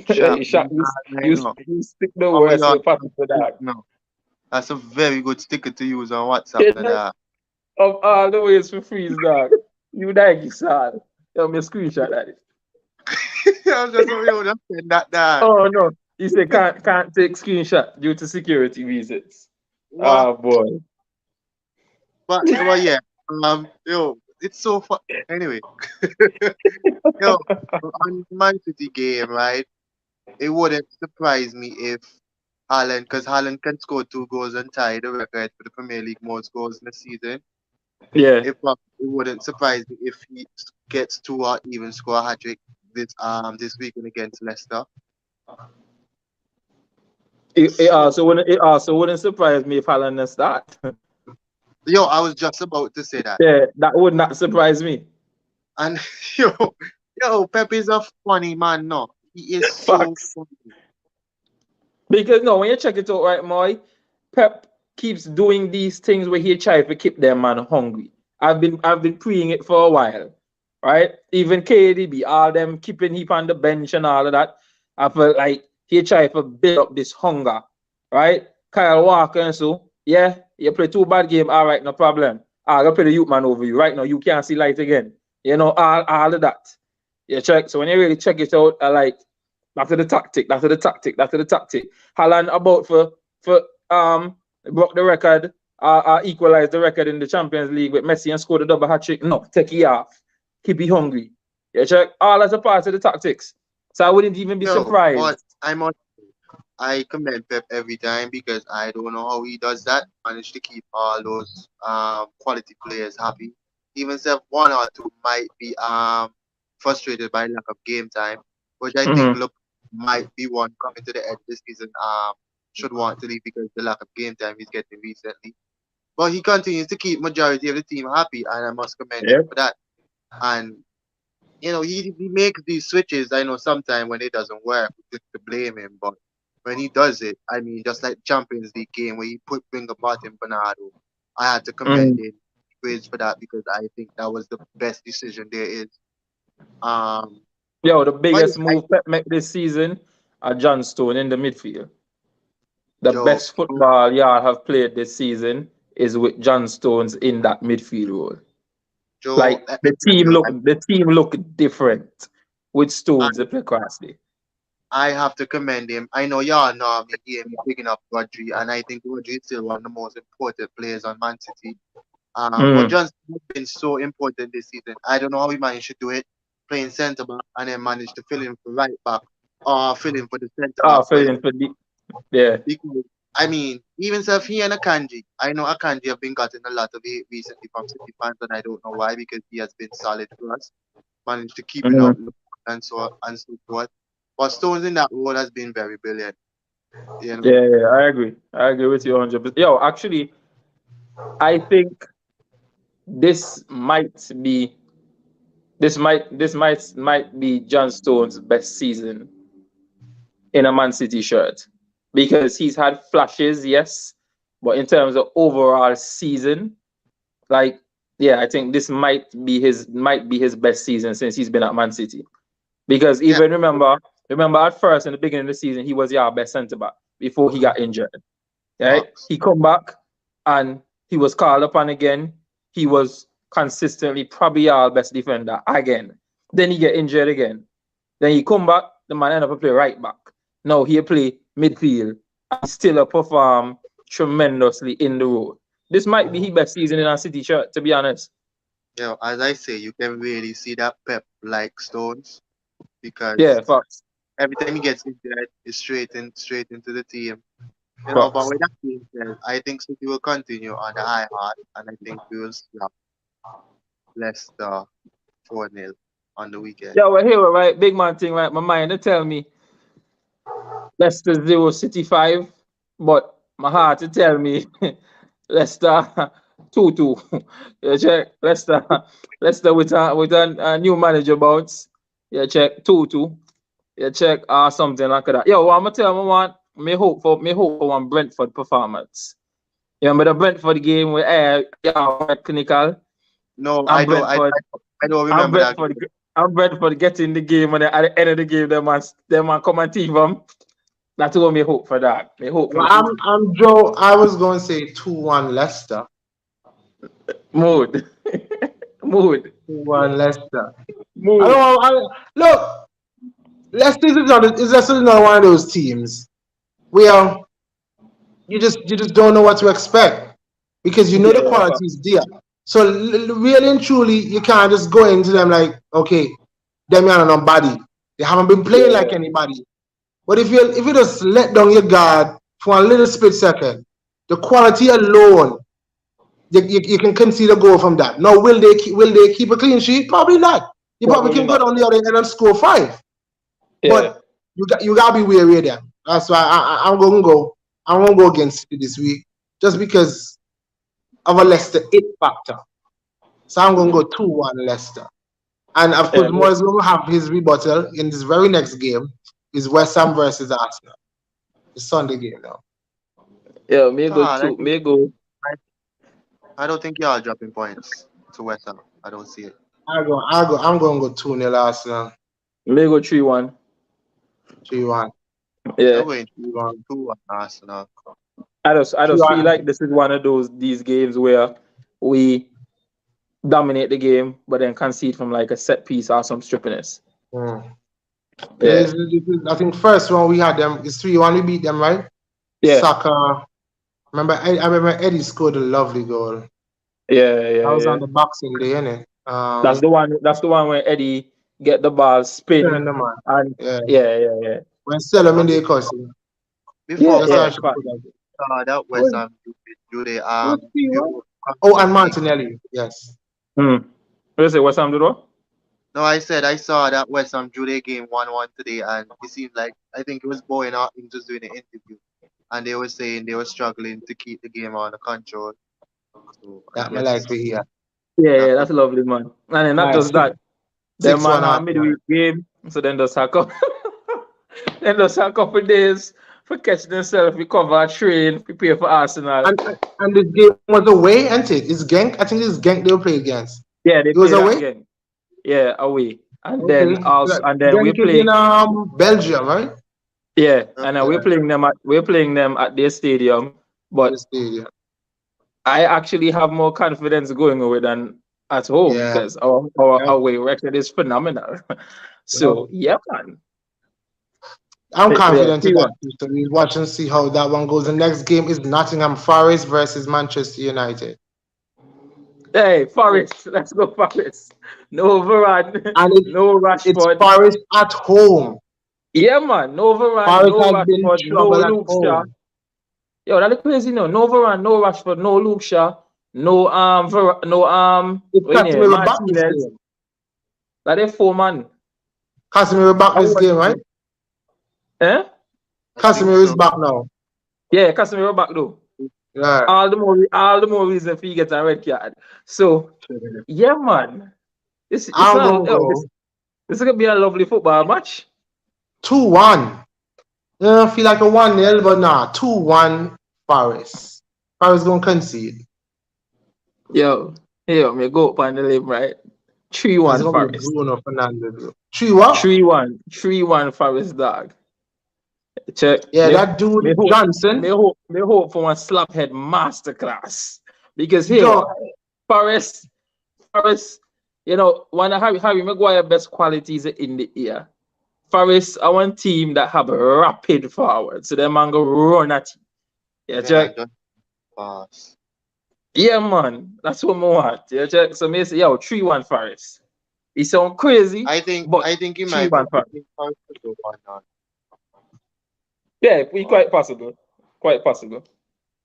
shot. you, shot, you, I you, know. you stick the How worst you with Patrick for that. no. That's a very good sticker to use on WhatsApp. You know, That. of all the ways for freeze dog. You like sad. Tell me a screenshot at it. I was just saying that. Oh no. You say can't take screenshot due to security reasons. What? Oh boy. But yeah. Yo, it's so fun. Anyway, yo, on Man City game, right? It wouldn't surprise me if Haaland, because Haaland can score 2 goals and tie the record for the Premier League most goals in the season. Yeah. It wouldn't surprise me if he gets 2 or even score a hat trick this weekend against Leicester. It also wouldn't surprise me if Haaland does start. Yo, I was just about to say that. Yeah, that would not surprise me. And Pep is a funny man. No, he is so Facts. funny. Because no, when you check it out right, Moy, Pep keeps doing these things where he try to keep them man hungry. I've been preying it for a while, right? Even KDB, all them keeping him on the bench and all of that. I felt like he try to build up this hunger, right? Kyle Walker and so, yeah, you play two bad game, all right, no problem. I'll go play the youth man over you. Right now, you can't see light again. You know, all of that. You check. So when you really check it out, I like that's the tactic, that's the tactic, that's the tactic. Haaland about for broke the record, equalized the record in the Champions League with Messi and scored a double hat trick. No, take it off. Keep it hungry. You check. All as a part of the tactics. So I wouldn't even be No, but surprised. I commend Pep every time because I don't know how he does that. Manage to keep all those quality players happy. Even if one or two might be frustrated by lack of game time, which I think Mm-hmm. look might be one coming to the end this season. Should want to leave because the lack of game time he's getting recently. But he continues to keep majority of the team happy, and I must commend him Yeah. for that. And he makes these switches. I know sometimes when it doesn't work, we just to blame him, but when he does it, I mean, just like Champions League game where he put Winger Martin Bernardo, I had to commend Mm. him, praise for that because I think that was the best decision there is. Um, Yo, the but biggest I move Pep make this season are John Stone in the midfield. The Joe, best football y'all have played this season is with John Stones in that midfield role. Joe, Like let me the tell team you, look the team look different with I, Stones they play crossly. I have to commend him. I know y'all know me hear me picking up Rodri, and I think Rodri is still one of the most important players on Man City. But Mm. Johnson has been so important this season. I don't know how he managed to do it, playing centre back and then managed to fill in for right back or fill in for the centre back Ah, when feeling for the yeah. because I mean, even if he and Akanji, I know Akanji have been gotten a lot of hate recently from City fans, and I don't know why because he has been solid for us, managed to keep it Mm. up and so forth. But Stones in that role has been very brilliant. You know, Yeah, yeah, I agree. I agree with you 100%. Yo, actually, I think this might be this might be John Stones' best season in a Man City shirt because he's had flashes, yes, but in terms of overall season, like yeah, I think this might be his best season since he's been at Man City. Because yeah, even remember at first in the beginning of the season, he was our best centre back before he got injured. Right? Fox. He come back and he was called upon again. He was consistently probably our best defender again. Then he get injured again. Then he come back, the man end up play right back. Now he play midfield and still perform tremendously in the role. This might be his best season in our City shirt, to be honest. As I say, you can really see that Pep like Stones because Yeah, Fox. every time he gets injured, it's straight into the team. But Fox. with that being said, I think City will continue on the high heart, and I think we will slap Leicester 4-0 on the weekend. Yeah, we're here, right? Big man thing, right? My mind, they tell me Leicester 0, City 5, but my heart to tell me Leicester 2-2. You check Leicester with a new manager bounce. You check 2-2. You check something like that. Yo, what I'm gonna tell me one, me hope for one Brentford performance. You remember the Brentford game where yeah, clinical No, and Brentford I don't and remember that Brentford game. and Brentford get in the game and then at the end of the game them man come and team them. That's what me hope for that. Me hope for Well, the I'm Joe. I was going to say 2-1 Leicester. mood. Mood. 2-1 Leicester. I Mood. don't. Look. Leicester is not one of those teams where you just don't know what to expect because you know the Yeah. quality is there. So really and truly, you can't just go into them like, okay, them are nobody. They haven't been playing like Yeah. anybody. But if you just let down your guard for a little split second, the quality alone, you can concede a goal from that. Now, will they keep a clean sheet? Probably not. You probably Probably can go not. down the other end and score 5. Yeah. But you gotta be wary of them. That's why I'm gonna go. I'm gonna go against City this week just because of a Leicester it factor. So I'm gonna go 2-1 Leicester. And of course, Yeah. Moyes will have his rebuttal in this very next game. Is West Ham versus Arsenal. The Sunday game now. Yeah, may go God, two. May go. I don't think y'all dropping points to West Ham. I don't see it. I'm going to go 2-0 Arsenal. May go 3-1. 3-1. Yeah. I'm going 3-1. 2-1 Arsenal. I just feel 3-1. like this is one of these games where we dominate the game, but then concede from like a set piece or some strippiness. Mm. Yeah. I think first one we had them is 3-1. We beat them, right? Yeah. Saka. I remember Eddie scored a lovely goal. Yeah. I Yeah. was Yeah. on the Boxing Day, innit? That's the one. That's the one where Eddie get the ball spin Turn the man. and Yeah. yeah. When Sellerman But they cousin. before Yeah. That's how I Yeah. should Fact. put that. that West Who Ham Jude who 3-1? you Oh, and convincingly. Martinelli. Yes. Hmm. What you say? What's Ham do though? No, I said I saw that West Ham Jude game 1-1 today, and it seemed like I think it was Bowen Hawkins was doing an interview, and they were saying they were struggling to keep the game under control. So I That I like guess to hear. Yeah. that That's could. lovely, man. And then not All right, just that. Them 6-1 man Arsenal. midweek game, so then just hack up. Then just a couple days for catch themselves, recover, train, prepare for Arsenal. And this game was away, ain't it? It's Genk. I think it's Genk they'll play against. Yeah, they It was play that away? game. Yeah, away. And then Okay. also, and then Genk we're is in playing. Belgium, right? Yeah, and then Okay. we're playing them at their stadium. The But stadium. I actually have more confidence going away than at home Yeah. because our Yeah. away record is phenomenal. So Lovely. yeah, man. I'm Yeah, confident in that 3-1. too. So we'll watch and see how that one goes. The next game is Nottingham Forest versus Manchester United. Hey, Forest, let's go Forest. No Varane, And no it's Rashford. Forest at home. Yeah, man. No Varane, Forest no has been Rashford, no trouble at Luke Shaw. home. Yo, that's crazy. No Varane, no Rashford, no Luke Shaw, no It's what you name? Casemiro back this Martinez. game. That is 4 man. Casemiro back I this want game, to right? see. Eh? I think Casemiro is so. back now. Yeah, Casemiro back though. Yeah. All the more reason for you get a red card. So yeah, man. This I'm not gonna go this is gonna be a lovely football match. 2-1. I feel like a 1-0, but nah, 2-1 Forest. Forest gonna concede. Yo, me go up on the limb, right? It's 3-1 gonna be Forest. Bruno Fernandes. 3 what? 3-1 Forest dog. Check. Yeah, Me, that dude me hope, Johnson. me hope for one slaphead masterclass. Because here, John, Forest, one of Harry Maguire best qualities in the air. Forest are one team that have rapid forward. So them man go run at you. Yeah, Yeah, check. just pass. Yeah, man. That's what I want. Yeah, check. So me say, yo, 3-1 Forest. It sound crazy, but I think he might 3-1 I Forest. think Forest will go 1-0. Yeah, we quite possible. Quite possible.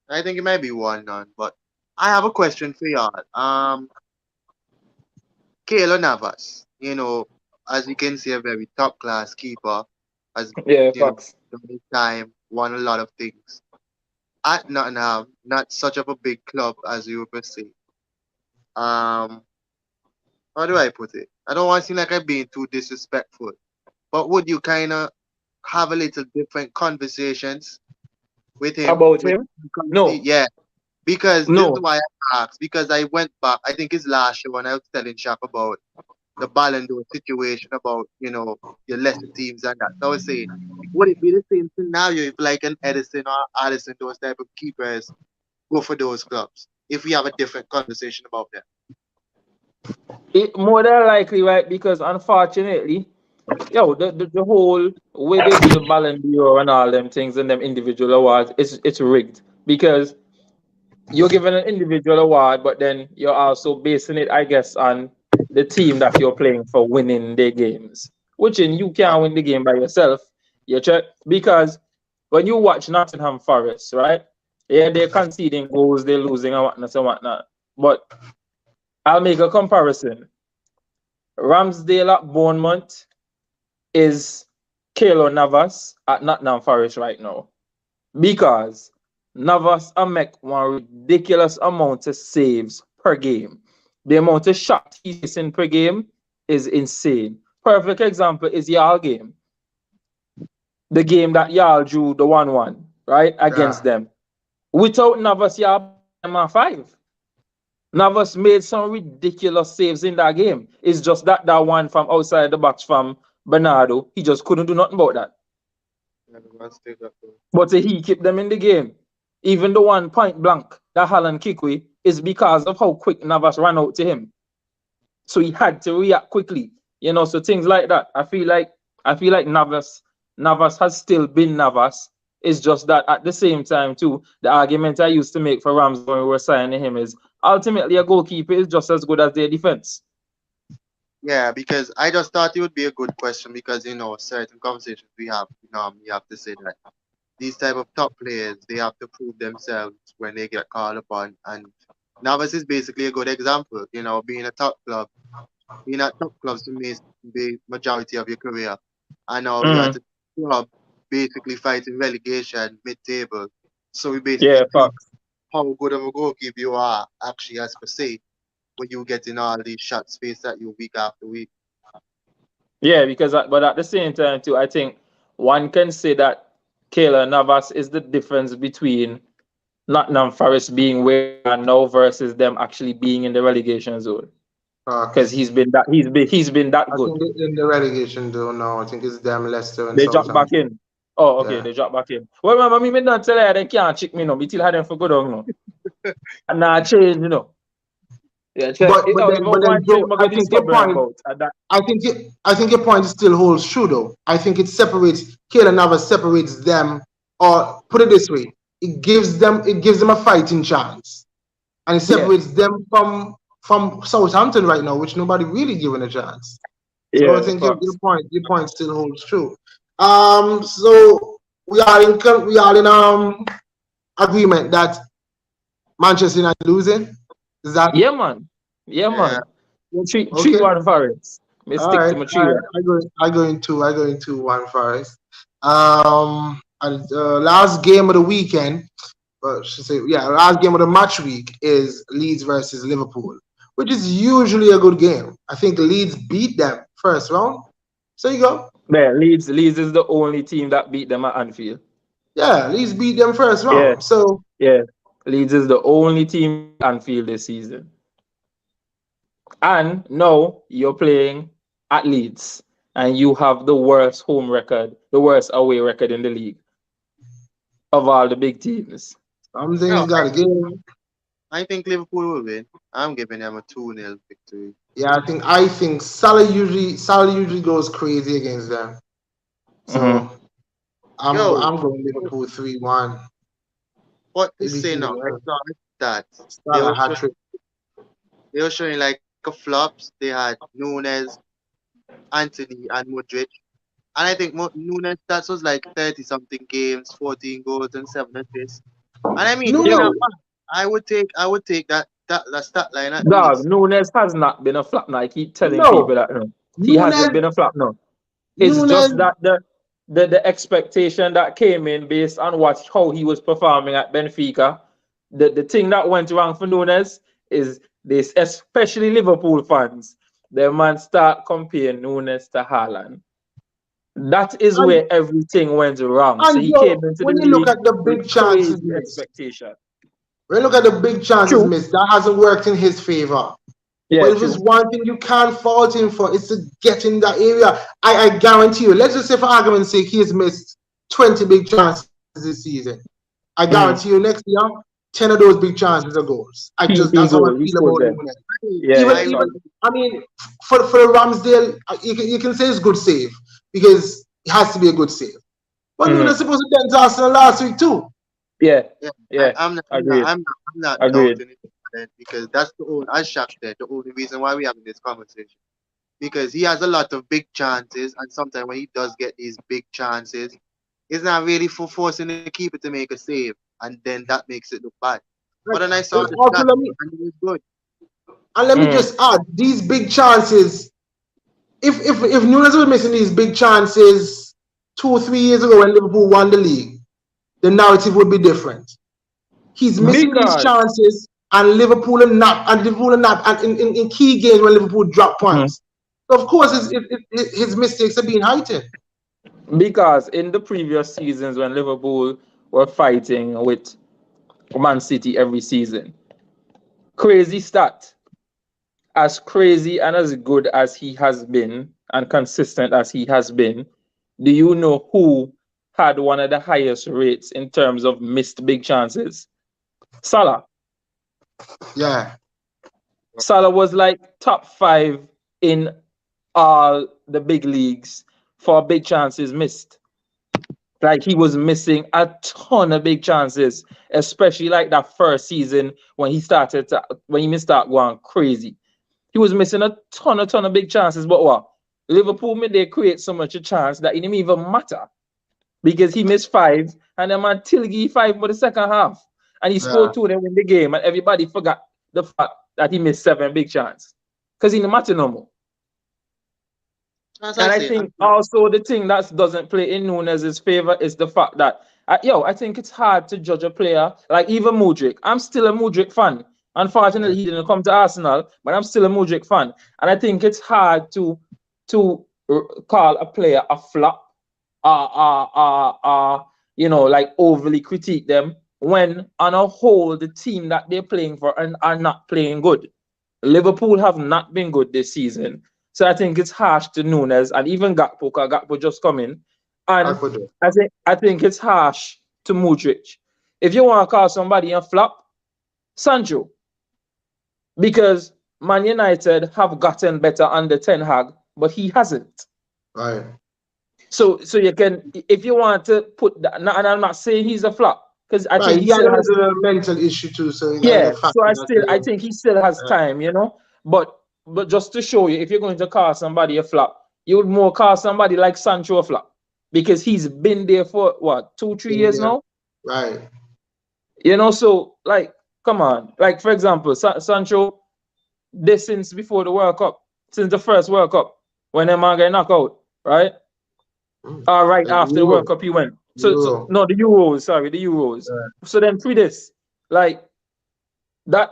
I think it might be 1-0, but I have a question for y'all. Keylor Navas, as you can see, a very top class keeper, has Yeah, facts. done his time, won a lot of things. At Nottingham, not such of a big club as you would say. Um, how do I put it? I don't want to seem like I'm being too disrespectful, but would you kind of have a little different conversations with him? About him? No. Yeah, because this is No. why I asked. Because I went back, I think it's last year when I was telling Shaq about the Ballon d'Or situation, about your lesser teams and that. So I was saying, would it be the same scenario if like an Edison or Addison, those type of keepers, go for those clubs? If we have a different conversation about them. More than likely, right? Because unfortunately, the whole way they do the Ballon d'Or and all them things and them individual awards, it's rigged. Because you're given an individual award, but then you're also basing it, I guess, on the team that you're playing for winning their games. Which in you can't win the game by yourself. You check because when you watch Nottingham Forest, right? Yeah, they're conceding goals, they're losing and whatnot. But I'll make a comparison. Ramsdale at Bournemouth is Keylor Navas at Nottingham Forest right now. Because Navas make one ridiculous amount of saves per game. The amount of shots he's missing per game is insane. Perfect example is y'all game. The game that y'all drew the 1-1, right? Against them. Without Navas, you have them at 5. Navas made some ridiculous saves in that game. It's just that one from outside the box from Bernardo, he just couldn't do nothing about that. Yeah, the man stayed up there. But he kept them in the game. Even the one point blank that Haaland kicked away is because of how quick Navas ran out to him. So he had to react quickly. So things like that. I feel like Navas has still been Navas. It's just that at the same time too, the argument I used to make for Rams when we were signing him is ultimately a goalkeeper is just as good as their defense. Yeah, because I just thought it would be a good question because certain conversations we have, you have to say that these type of top players they have to prove themselves when they get called upon, and Navas is basically a good example. Being a top club, being at top clubs for me is the majority of your career. I know you're at Mm. a club basically fighting relegation mid-table, so we basically Yeah, prove facts. how good of a goalkeeper you are actually as per se when you get in all these shots faced at you week after week. Yeah, but at the same time too, I think one can say that Keylor Navas is the difference between Nottingham Forest being where they are now versus them actually being in the relegation zone. Because Facts. he's been that I think good. in the relegation though, no, I think it's them, Leicester and They drop back Southampton. in. Oh, okay, Yeah. they drop back in. Well, remember me not tell you they can't check me no. Me still had them for good on no. And now change. Yeah, But but then even but then one thing Joe, I'm I gonna think your stubborn point about. And that, I think your point still holds true though. I think it separates Keylor Navas separates them, or put it this way, it gives them a fighting chance. And it yeah, separates them from Southampton right now, which nobody really given a chance. So I yeah, think facts. your point still holds true. So we are in agreement that Manchester United losing. Is that Yeah, man. Yeah, Yeah. man. Three okay? one Forest. Me All stick right, to my all 3-1. right. I go in 2-1 Forest. And last game of the weekend, should say yeah, last game of the match week is Leeds versus Liverpool, which is usually a good game. I think Leeds beat them first round. So you go. Yeah, Leeds is the only team that beat them at Anfield. Yeah, Leeds beat them first Yeah, round. So yeah. Leeds is the only team at Anfield this season. And now you're playing at Leeds and you have the worst home record, the worst away record in the league of all the big teams. some No, things gotta give. I think Liverpool will win. I'm giving them a 2-0 victory. Yeah, I think Salah usually goes crazy against them. Mm-hmm. So I'm Yo, I'm going Liverpool 3-1. what It'll is be saying now? I 3-1. saw that they Salah were hat showing, trick. they were showing like a flops. They had Nunes, Anthony, and Modric. And I think Nunes stats was like 30 something games, 14 goals and 7 assists. And I mean, it's Nunes, not Yo, bad. I would take that stat line at dog, least. Nunes has not been a flop now. I keep telling no. people that no. He hasn't Nunes, been a flop now. It's Nunes, just that the expectation that came in based on how he was performing at Benfica, the thing that went wrong for Nunes is this, especially Liverpool fans, the man start comparing Nunes to Haaland. That is and, where everything went wrong. So and he came Joe, into the when you look league at the with big chances crazy missed, expectation. when you look at the big chances True. missed, that hasn't worked in his favor. But Yeah, if it's true. one thing you can't fault him for, it's to get in that area. I guarantee you, let's just say for argument's sake, he has missed 20 big chances this season. I guarantee you Mm. next year, 10 of those big chances are goals. That's He how I goal. He feel scored about them. Nunes. I mean, Yeah, Even yeah, I even fuck. will. I mean, for the Ramsdale, you can say it's good save because it has to be a good save. But Nunes Mm. supposed to dent Arsenal last week too. Yeah, Yeah, yeah. I'm not, I'm not, Agreed. I'm not, I'm not Agreed. doubting it because that's the only, I shocked that the only reason why we having this conversation because he has a lot of big chances and sometimes when he does get these big chances, it's not really for forcing the keeper to make a save and then that makes it look bad. But Like, then I saw the also stats let me and it was good. and let me Mm. just add these big chances. If Nunes was missing these big chances 2 or 3 years ago when Liverpool won the league, the narrative would be different. He's missing these Because chances, and Liverpool and in key games when Liverpool drop mm, points. So of course, his mistakes are being heightened. because in the previous seasons when Liverpool were fighting with Man City every season. Crazy stat. As crazy and as good as he has been and consistent as he has been, do you know who had one of the highest rates in terms of missed big chances? Salah. Yeah. Salah was like top 5 in all the big leagues for big chances missed. Like he was missing a ton of big chances, especially like that first season when he started when he started going crazy. He was missing a ton of big chances. But what? Liverpool made they create so much a chance that it didn't even matter because he missed 5 and then man Tilgy 5 for the second half. And he scored 2 and then win the game. And everybody forgot the fact that he missed 7 big chances. Because he didn't matter no more. As And I say, think also the thing that doesn't play in Nunez's favor is the fact that, I think it's hard to judge a player. Like even Mudryk. I'm still a Mudryk fan. Unfortunately, he didn't come to Arsenal, but I'm still a Mudryk fan. And I think it's hard to call a player a flop like overly critique them when on a whole the team that they're playing for are not playing good. Liverpool have not been good this season. So I think it's harsh to Nunes and even Gakpo, because Gakpo just come in. And I think it's harsh to Mudryk. If you want to call somebody a flop, Sancho. Because Man United have gotten better under Ten Hag, but he hasn't. Right. So you can, if you want to put that, and I'm not saying he's a flop, because I think he still has a mental issue too. So I think he still has time, But just to show you, if you're going to call somebody a flop, you would more call somebody like Sancho a flop because he's been there for what 2-3 years now, right? So like, come on, like for example, Sancho, this since before the World Cup, since the first World Cup when the man got knocked out, right? Right after the World Cup he went. So no, the Euros. Yeah. So then through this, like that,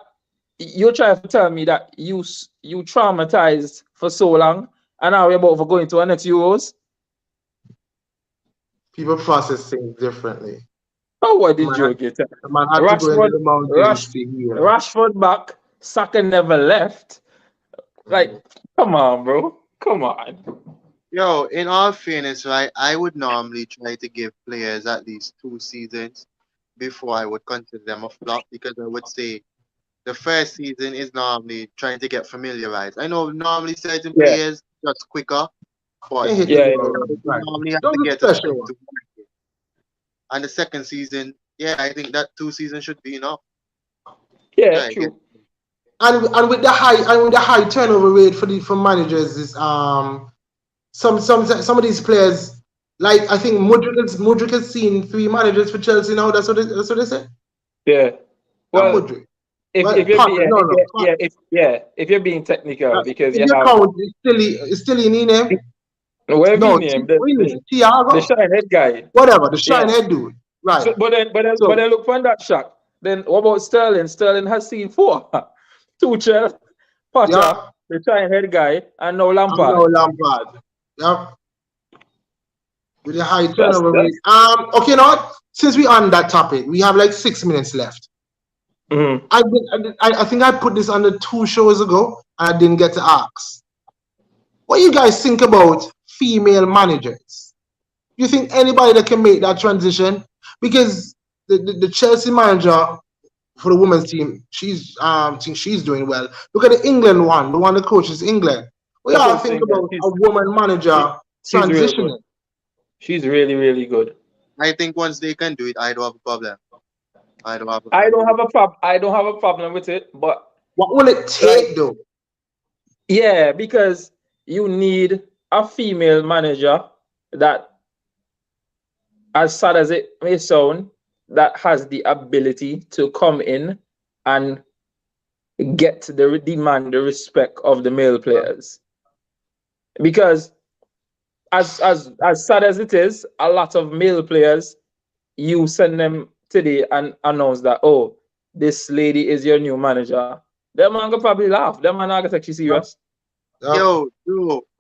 you're trying to tell me that you traumatized for so long, and now we're about for going to our next Euros. People process things differently. Oh, what did you get? Rashford back. Saka never left. Like, come on, bro. Come on. Yo, in all fairness, right, I would normally try to give players at least 2 seasons before I would consider them a flop, because I would say the first season is normally trying to get familiarized. I know normally certain players just quicker, but normally have to get to and the second season, I think that 2 seasons should be enough. Yeah, true. And with the high turnover rate for managers is some of these players, like I think Mudryk has seen 3 managers for Chelsea now. That's what they say. Yeah. Well, Mudryk. If you're being technical, because you have it's still in name. Whatever name, the Shinehead guy. Whatever, the Shinehead dude. Right. So, but then look for that shot. Then what about Sterling? Sterling has seen 4. Tuchel, Potter, the Shinehead guy, and now Lampard. Yep. With the high turnover rate. Okay, now since we're on that topic, we have like 6 minutes left. Mm-hmm. I think I put this on the 2 shows ago and I didn't get to ask. What do you guys think about female managers? Do you think anybody that can make that transition? Because the Chelsea manager for the women's team, she's doing well. Look at the England one, the one that coaches England. What do you think about a woman manager transitioning? She's really, really good. I think once they can do it, I don't have a problem. I don't have a problem with it, but what will it take though? Yeah, because you need a female manager that, as sad as it may sound, that has the ability to come in and get demand the respect of the male players. Because as sad as it is, a lot of male players, you send them today and announce that, oh, this lady is your new manager. Them man gonna probably laugh. Them man not gonna take you serious. Yo,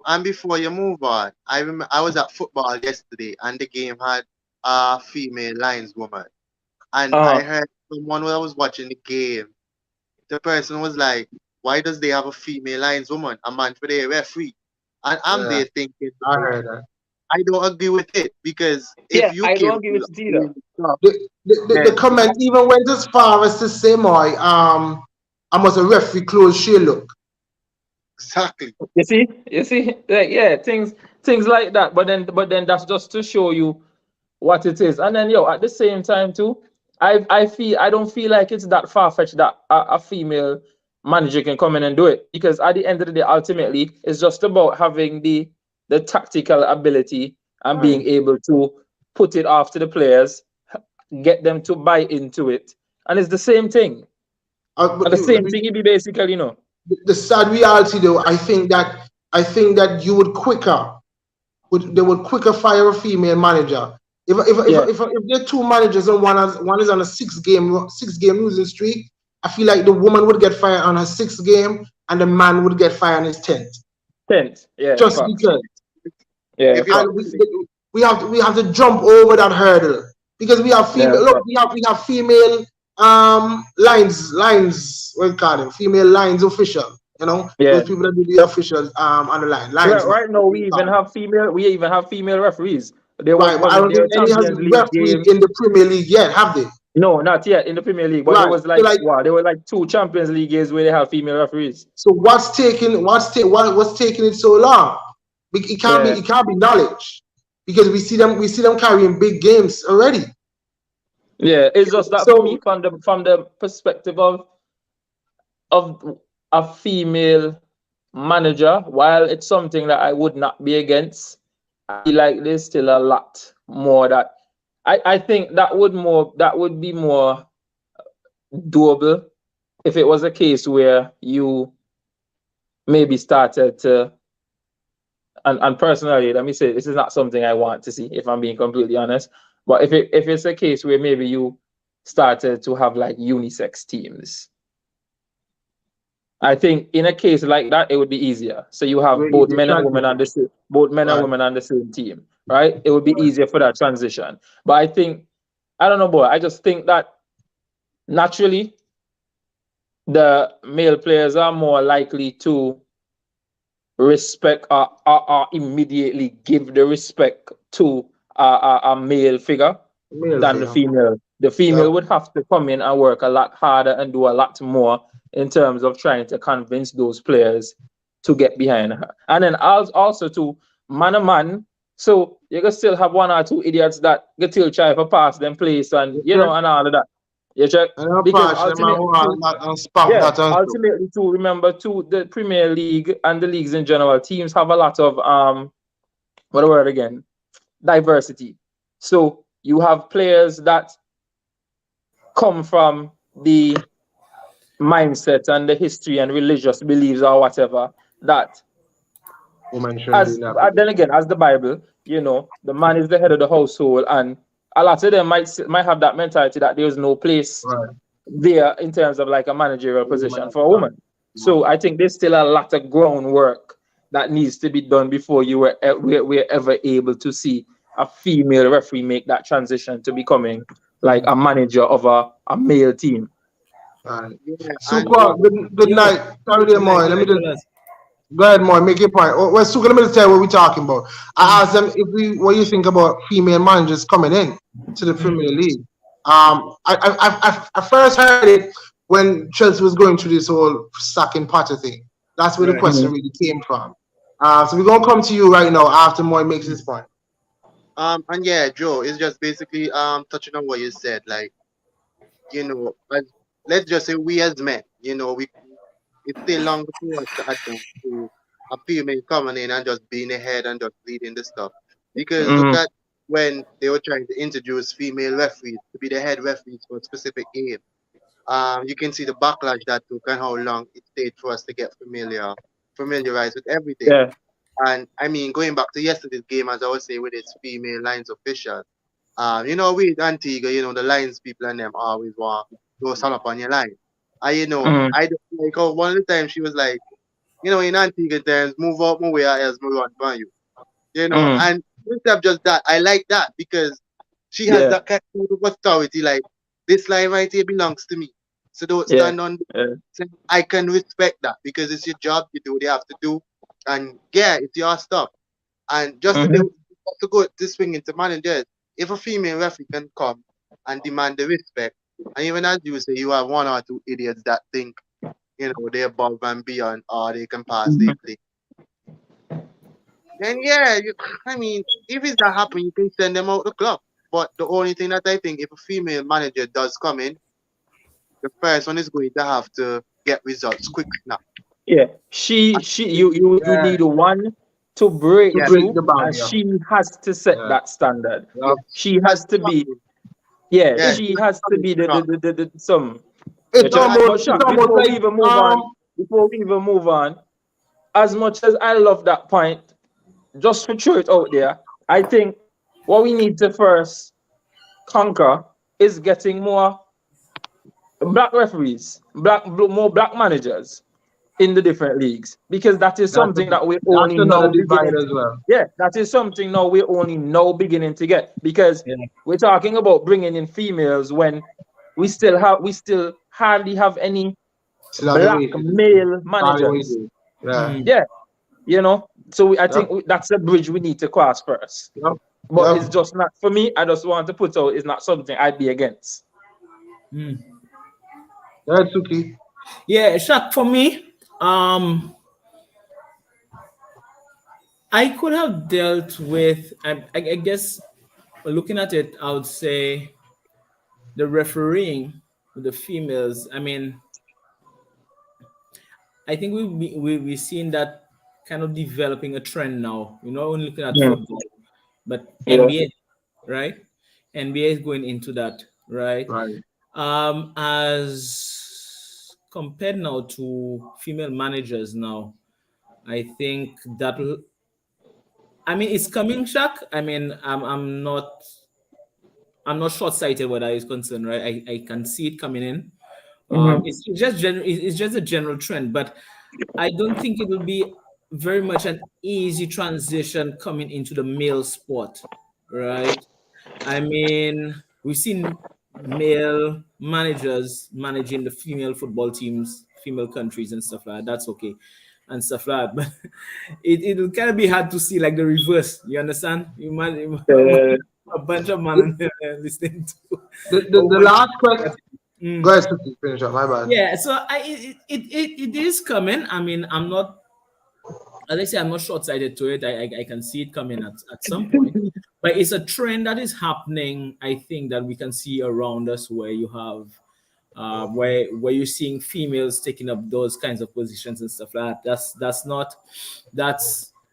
and before you move on, I remember I was at football yesterday and the game had a female lineswoman. And I heard someone when I was watching the game, the person was like, "Why does they have a female lineswoman, a man for the referee?" And I'm Yeah, there thinking, I like, heard that. I don't agree with it because if Yeah, I UK don't rule give it to are either. doing stuff, The then comment even went as far as to say, "My I must a referee close she look." exactly. You see, like, yeah, things like that. But then that's just to show you what it is. And then at the same time too, I don't feel like it's that far fetched that a female manager can come in and do it, because at the end of the day, ultimately, it's just about having the tactical ability and being Right. able to put it off to the players, get them to buy into it, and it's the same thing. But And the same thing it be basically, the sad reality, though, I think that you would quicker they would quicker fire a female manager. yeah, If there are two managers and one is on a six game losing streak, I feel like the woman would get fired on her sixth game and the man would get fired on his 10th. tenth, yeah, Just facts, because. yeah, If you And facts, we have to jump over that hurdle because we have yeah, female look, facts. we have female lines what do you call them, female lines official, Yeah. those people that do the officials on the linesman, Right now, what we call them. we even have female referees. There was Right, but one I in don't think their any has Champions League refereed game. in the Premier League yet, have they? No, not yet in the Premier League, but there Right. was So like, like, wow, there were like two Champions League games where they have female referees. so what's taking it so long? It can't be Yeah, it can't be knowledge because we see them carrying big games already. yeah. It's just that for me, So from the perspective of a female manager, while it's something that I would not be against, I feel like there's still a lot more that I think that would be more doable if it was a case where you maybe started to, and personally, let me say this is not something I want to see, if I'm being completely honest. But if it's a case where maybe you started to have like unisex teams, I think in a case like that it would be easier. So you have where you both get men and women on transition, the same, both men and right? women on the same team, right? It would be Right. easier for that transition. But I think, I don't know, boy. I just think that naturally the male players are more likely to respect, or immediately give the respect to a male figure Male than the figure. female. The female Yep. would have to come in and work a lot harder and do a lot more in terms of trying to convince those players to get behind her. And then also to man a man, so you can still have one or two idiots that get till try for pass them place and You check and all of that. You check? and I'll Because pass them and ultimately want too, that and spam yeah, that and so. ultimately too, remember too, the Premier League and the leagues in general, teams have a lot of what the word again? Diversity. So you have players that come from the mindset and the history and religious beliefs or whatever that, Woman shouldn't be as in that then position. again, as the Bible, the man is the head of the household, and a lot of them might have that mentality that there's no place Right. there in terms of like a managerial Woman position at for a top. woman. So I think there's still a lot of groundwork that needs to be done before we're ever able to see a female referee make that transition to becoming like a manager of a male team. Right. yeah, and Super. Good Yo, night. Sorry there, good night, Moy. good Let me night, just fellas. go ahead, Moy. Make your point. Well, Super, let me just tell you what we're talking about. I asked them what you think about female managers coming in to the Premier League. I first heard it when Chelsea was going through this whole sacking Potter thing. That's where the Right. question Mhm. really came from. So we're gonna come to you right now after Moy makes his point. and yeah, Joe, it's just basically touching on what you said, like, as let's just say we as men, we it's still long for us to adapt to a female coming in and just being ahead and just leading the stuff. Because look Mhm. at when they were trying to introduce female referees to be the head referees for a specific game. You can see the backlash that took and how long it stayed for us to get familiarized with everything. Yeah. And I mean, going back to yesterday's game, as I was saying, with its female lines official, with Antigua, the lines people and them always want to go sum up on your line. Mhm. I don't like how one of the times she was like, in Antigua terms, move up, move where else, move on for you. Mhm. And instead of just that, I like that because she has Yeah. that kind of authority. Like, this line right here belongs to me. So don't Yeah. stand on. Yeah. So I can respect that because it's your job. You do what you have to do, and yeah, it's your stuff. And just to Mhm. do to go to swing into managers, if a female referee can come and demand the respect, and even as you say, you have one or two idiots that think they're above and beyond, or they can pass their play. Then yeah, I mean, if it's not happening, you can send them out the club. But the only thing that I think, if a female manager does come in, the person is going to have to get results quick now. Yeah. You Yeah, need one to break to Yeah, break through, the and barrier. she has to set Yeah, that standard. yeah. yeah. She Has has to to come be, in. yeah, Yeah, she has to be strong. the some. Yeah, It's but almost Shaq, like before we even move on, as much as I love that point, just to throw it out there, I think what we need to first conquer is getting more black referees, more black managers in the different leagues, because that is something that we that's only another now divide beginning. as well. Yeah, that is something now we're only now beginning to get, because Yeah. we're talking about bringing in females when we still hardly have any Still have a black way to do. male Sorry, we managers. do. Yeah. Mm. Yeah, so I Yep. think that's a bridge we need to cross first. Yep. But it's Yep. just not for me. I just want to put out it's not something I'd be against. Mm. That's okay. Yeah, Shaq, for me, I could have dealt with, I guess, looking at it, I would say the refereeing with the females. I mean, I think we've seen that kind of developing a trend now. You're not only looking at Mm. football, but Yeah. NBA, right? NBA is going into that, right? Right. As compared now to female managers now, I think that I mean it's coming, Shaq. I mean, I'm not short-sighted where that is concerned, right? I can see it coming in. Mhm. It's just a general trend, but I don't think it will be very much an easy transition coming into the male sport, right? I mean, we've seen male managers managing the female football teams, female countries, and stuff like that. That's okay, and stuff like that. But it'll kind of be hard to see like the reverse. You understand? You might Uh, a bunch of men listening to The last question. Mm. Go ahead, Suki, finish up. My bad. Yeah, so it is coming. I mean, I'm not, as I say, I'm not short-sighted to it. I can see it coming at some point, but it's a trend that is happening. I think that we can see around us where you have, where you're seeing females taking up those kinds of positions and stuff like that.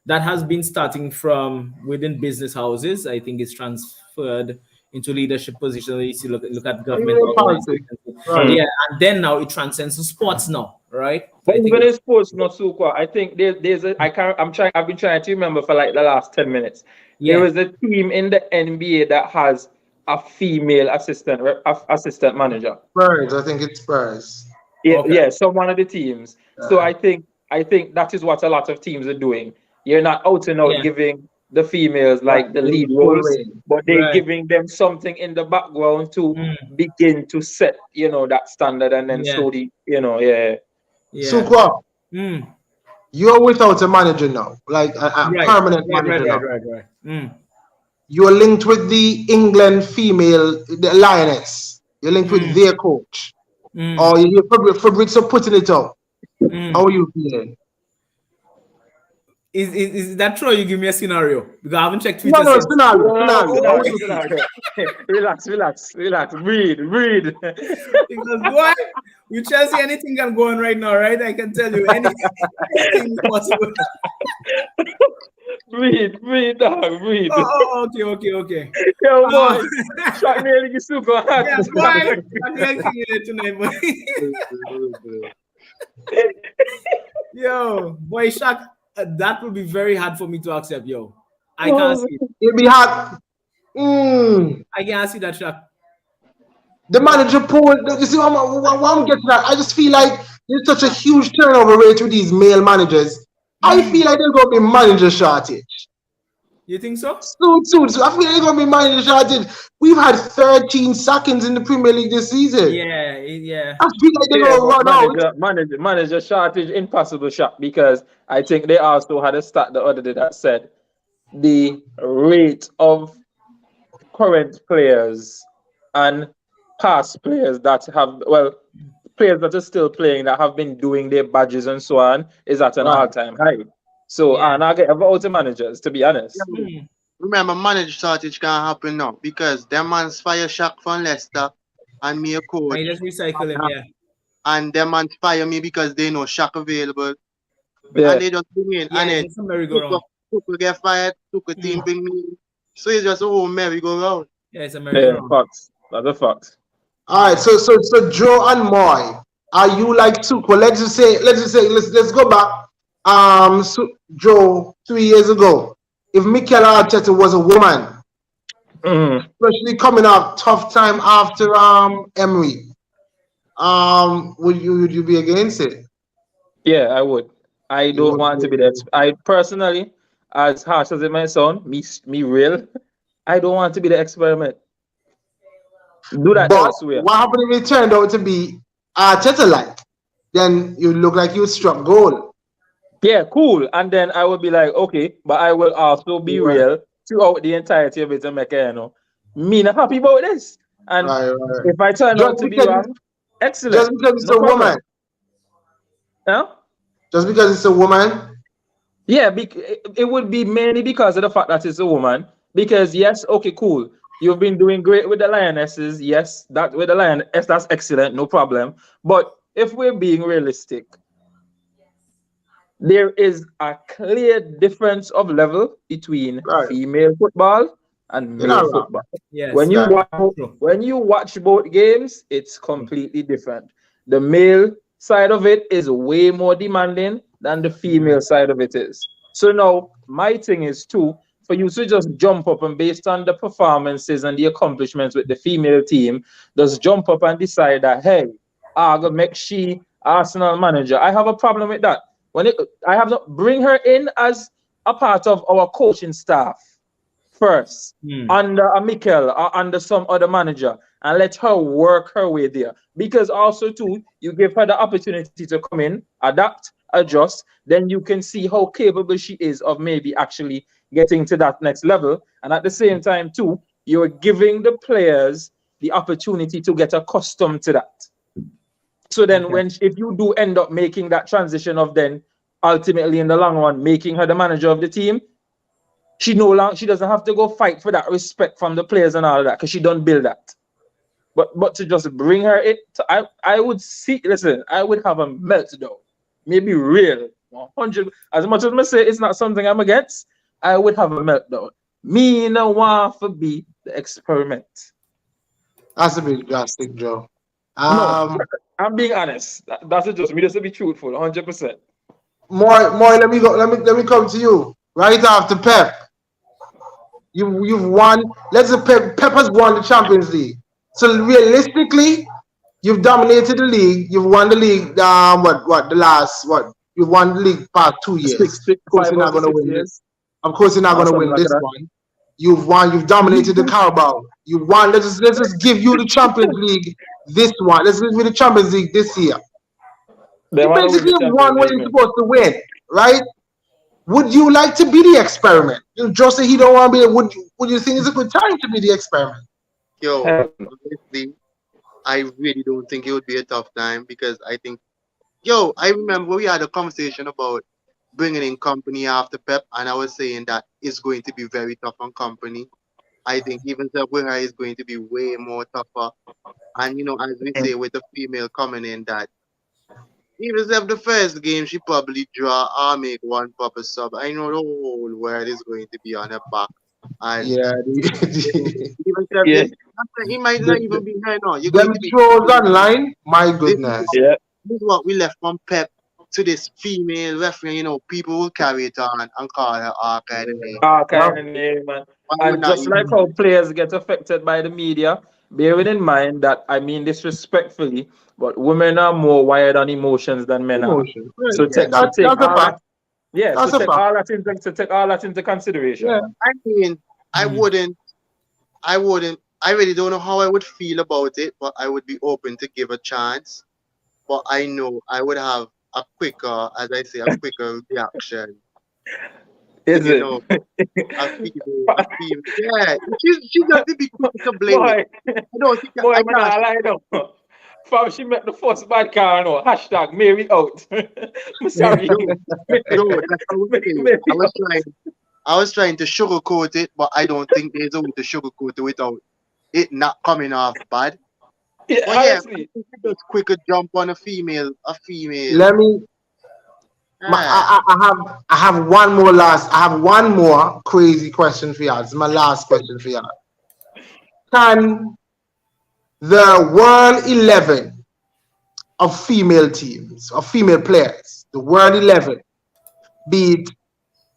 That has been starting from within business houses. I think it's transferred into leadership positions. You look at government Real politics. organizations. Right. Yeah, and then now it transcends to sports now, right? but I think even in it's sports, not so quite. I think there's a I can't I'm trying I've been trying to remember for like the last 10 minutes. There yeah. is a team in the NBA that has a female assistant manager. Spurs. I think it's Spurs. Yeah, Okay. yeah, so one of the teams. So Yeah. I think that is what a lot of teams are doing. You're not out and out Yeah. giving the females Right. like the In lead full roles, range. but they're Right. giving them something in the background to Mm. begin to set, that standard, and then Yeah. slowly, yeah. Yeah. Sukwa, Mm. you're without a manager now, like a Right. permanent Right. manager now. Right. Mm. You're linked with the England female, the Lioness. You're linked with Mm. their coach. Mm. Or you're Fabrizio putting it out. Mm. How are you feeling? Is that true? You give me a scenario because I haven't checked Twitter No, since. scenario. No, How are you feeling? scenario. Relax. Breathe. Because boy, with Chelsea, anything can go on right now, right? I can tell you anything is possible. breathe, dog, breathe. Okay. Yo, boy, shot me in the super hot. Yeah, boy, I'm anything in it tonight, boy. Yo, boy, Shaq, that will be very hard for me to accept, yo. I can't see it. It'd be hard. I can't see that, Shaq. The manager pool. You see what I'm getting at? I just feel like there's such a huge turnover rate with these male managers. I feel like there's going to be manager shortage. You think so? Soon. So I think they're gonna be minor shortage. We've had 13 sackings in the Premier League this season. Yeah. I feel like they're Yeah, gonna but run out. manager shortage impossible shot because I think they also had a stat the other day that said the rate of current players and past players that have players that are still playing that have been doing their badges and so on is at an Right. all-time high. So Yeah. and I get about the managers, to be honest. Hmm. Remember, manager shortage can't happen now because them man's fire shock from Leicester and me a And coach. you just recycle him, yeah. And them man's fire me because they know shock available. Yeah, And they just bring in. Yeah, And it's then just a merry-go-round. Tuchel get fired, Tuchel team bring me in. So it's just a whole merry-go-round. Yeah, it's a yeah, merry-go-round. facts. That's a fact. All right. So Joe and Moy, are you like Tuchel? Let's go back. Joe, 3 years ago, if Mikel Arteta was a woman, Mhm. especially coming off tough time after Emery, would you be against it? Yeah, I would. I You don't would want to be be. the. I personally, as harsh as it might sound, me real. I don't want to be the experiment. Do that But elsewhere. what happened if it turned out to be Arteta like? Then you look like you struck gold. Yeah, cool. And then I would be like, okay, but I will also be Right, real throughout the entirety of it and make me not happy about this. And right. if I turn Just out to be because wrong, just excellent, because it's no a woman. problem. Yeah, Just because it's a woman. yeah. It would be mainly because of the fact that it's a woman. Because yes, okay, cool. You've been doing great with the lionesses. Yes, that with the lioness, that's excellent, no problem. But if we're being realistic, there is a clear difference of level between Right. female football and You're male not wrong. football. Yes. That True. When you watch both games, it's completely different. The male side of it is way more demanding than the female side of it is. So now my thing is too for you to just jump up and based on the performances and the accomplishments with the female team, just jump up and decide that hey, I'm gonna make she Arsenal manager. I have a problem with that. I have to bring her in as a part of our coaching staff first Hmm. under a Mikel or under some other manager and let her work her way there. Because also too, you give her the opportunity to come in, adapt, adjust, then you can see how capable she is of maybe actually getting to that next level. And at the same time too, you're giving the players the opportunity to get accustomed to that. So then, Okay. if you do end up making that transition of then ultimately in the long run making her the manager of the team, she doesn't have to go fight for that respect from the players and all of that because she don't build that. But to just bring her in, I would see. Listen, I would have a meltdown. Maybe real 100. As much as I say it's not something I'm against, I would have a meltdown. Me no want to be the experiment. that's a bit drastic, Joe. No, Um, I'm being honest. That's just me. Just to be truthful, 100%. Moy, let me go. Let me come to you. Right after Pep, you've won. Let's say Pep has won the Champions League. So realistically, you've dominated the league. You've won the league. What the last what? You've won the league past 2 years. Of course, Five you're not out of going to six win this. years, Of course, you're not or going to something win like this that. one. You've won. You've dominated the Carabao. You won. Let's just give you the Champions League this one. Let's give you the Champions League this year. They You want to win basically the won Champions what League, you're man. supposed to win, right? Would you like to be the experiment? Joe said he don't want to be. Would you think it's a good time to be the experiment? Yo, Hell no. honestly, I really don't think it would be a tough time because I think, yo, I remember we had a conversation about bringing in company after Pep, and I was saying that it's going to be very tough on company. I think even Sabuha is going to be way more tougher. And as we say with the female coming in, that even if the first game she probably draw or make one proper sub, I know the whole world is going to be on her back. And Yeah, even Yeah, he might the, not even be here now. You're them going to be trolls online. My this goodness. yeah. this is what we left from Pep to this female referee. People will carry it on and call her all kind of name. All Yeah. kind of name, man. Why would And not just you? like how players get affected by the media, bearing in mind that I mean this respectfully, but women are more wired on emotions than men are. Emotion. So Right. take Yes. so take That's a all that fact. Yeah, That's a fact. to take all that into consideration. Yeah. I mean, I wouldn't. I really don't know how I would feel about it, but I would be open to give a chance. But I know I would have a quicker, as I say, a quicker reaction. Is You it? know, a female. Yeah, she doesn't be quick to blame it. Boy, I don't think boy, I man, can't. I lie down. Fam, she met the first bad car, no. Hashtag Mary out. I'm sorry. No, no, that's what I was saying. Mary out. I was trying to sugarcoat it, but I don't think there's a way to sugarcoat it without it not coming off bad. Yeah, But yeah, honestly. I think just quicker jump on a female. Let me. Ah, I have one more I have one more crazy question for you. This is my last question for you. Can the World 11 of female teams, of female players, the World 11, beat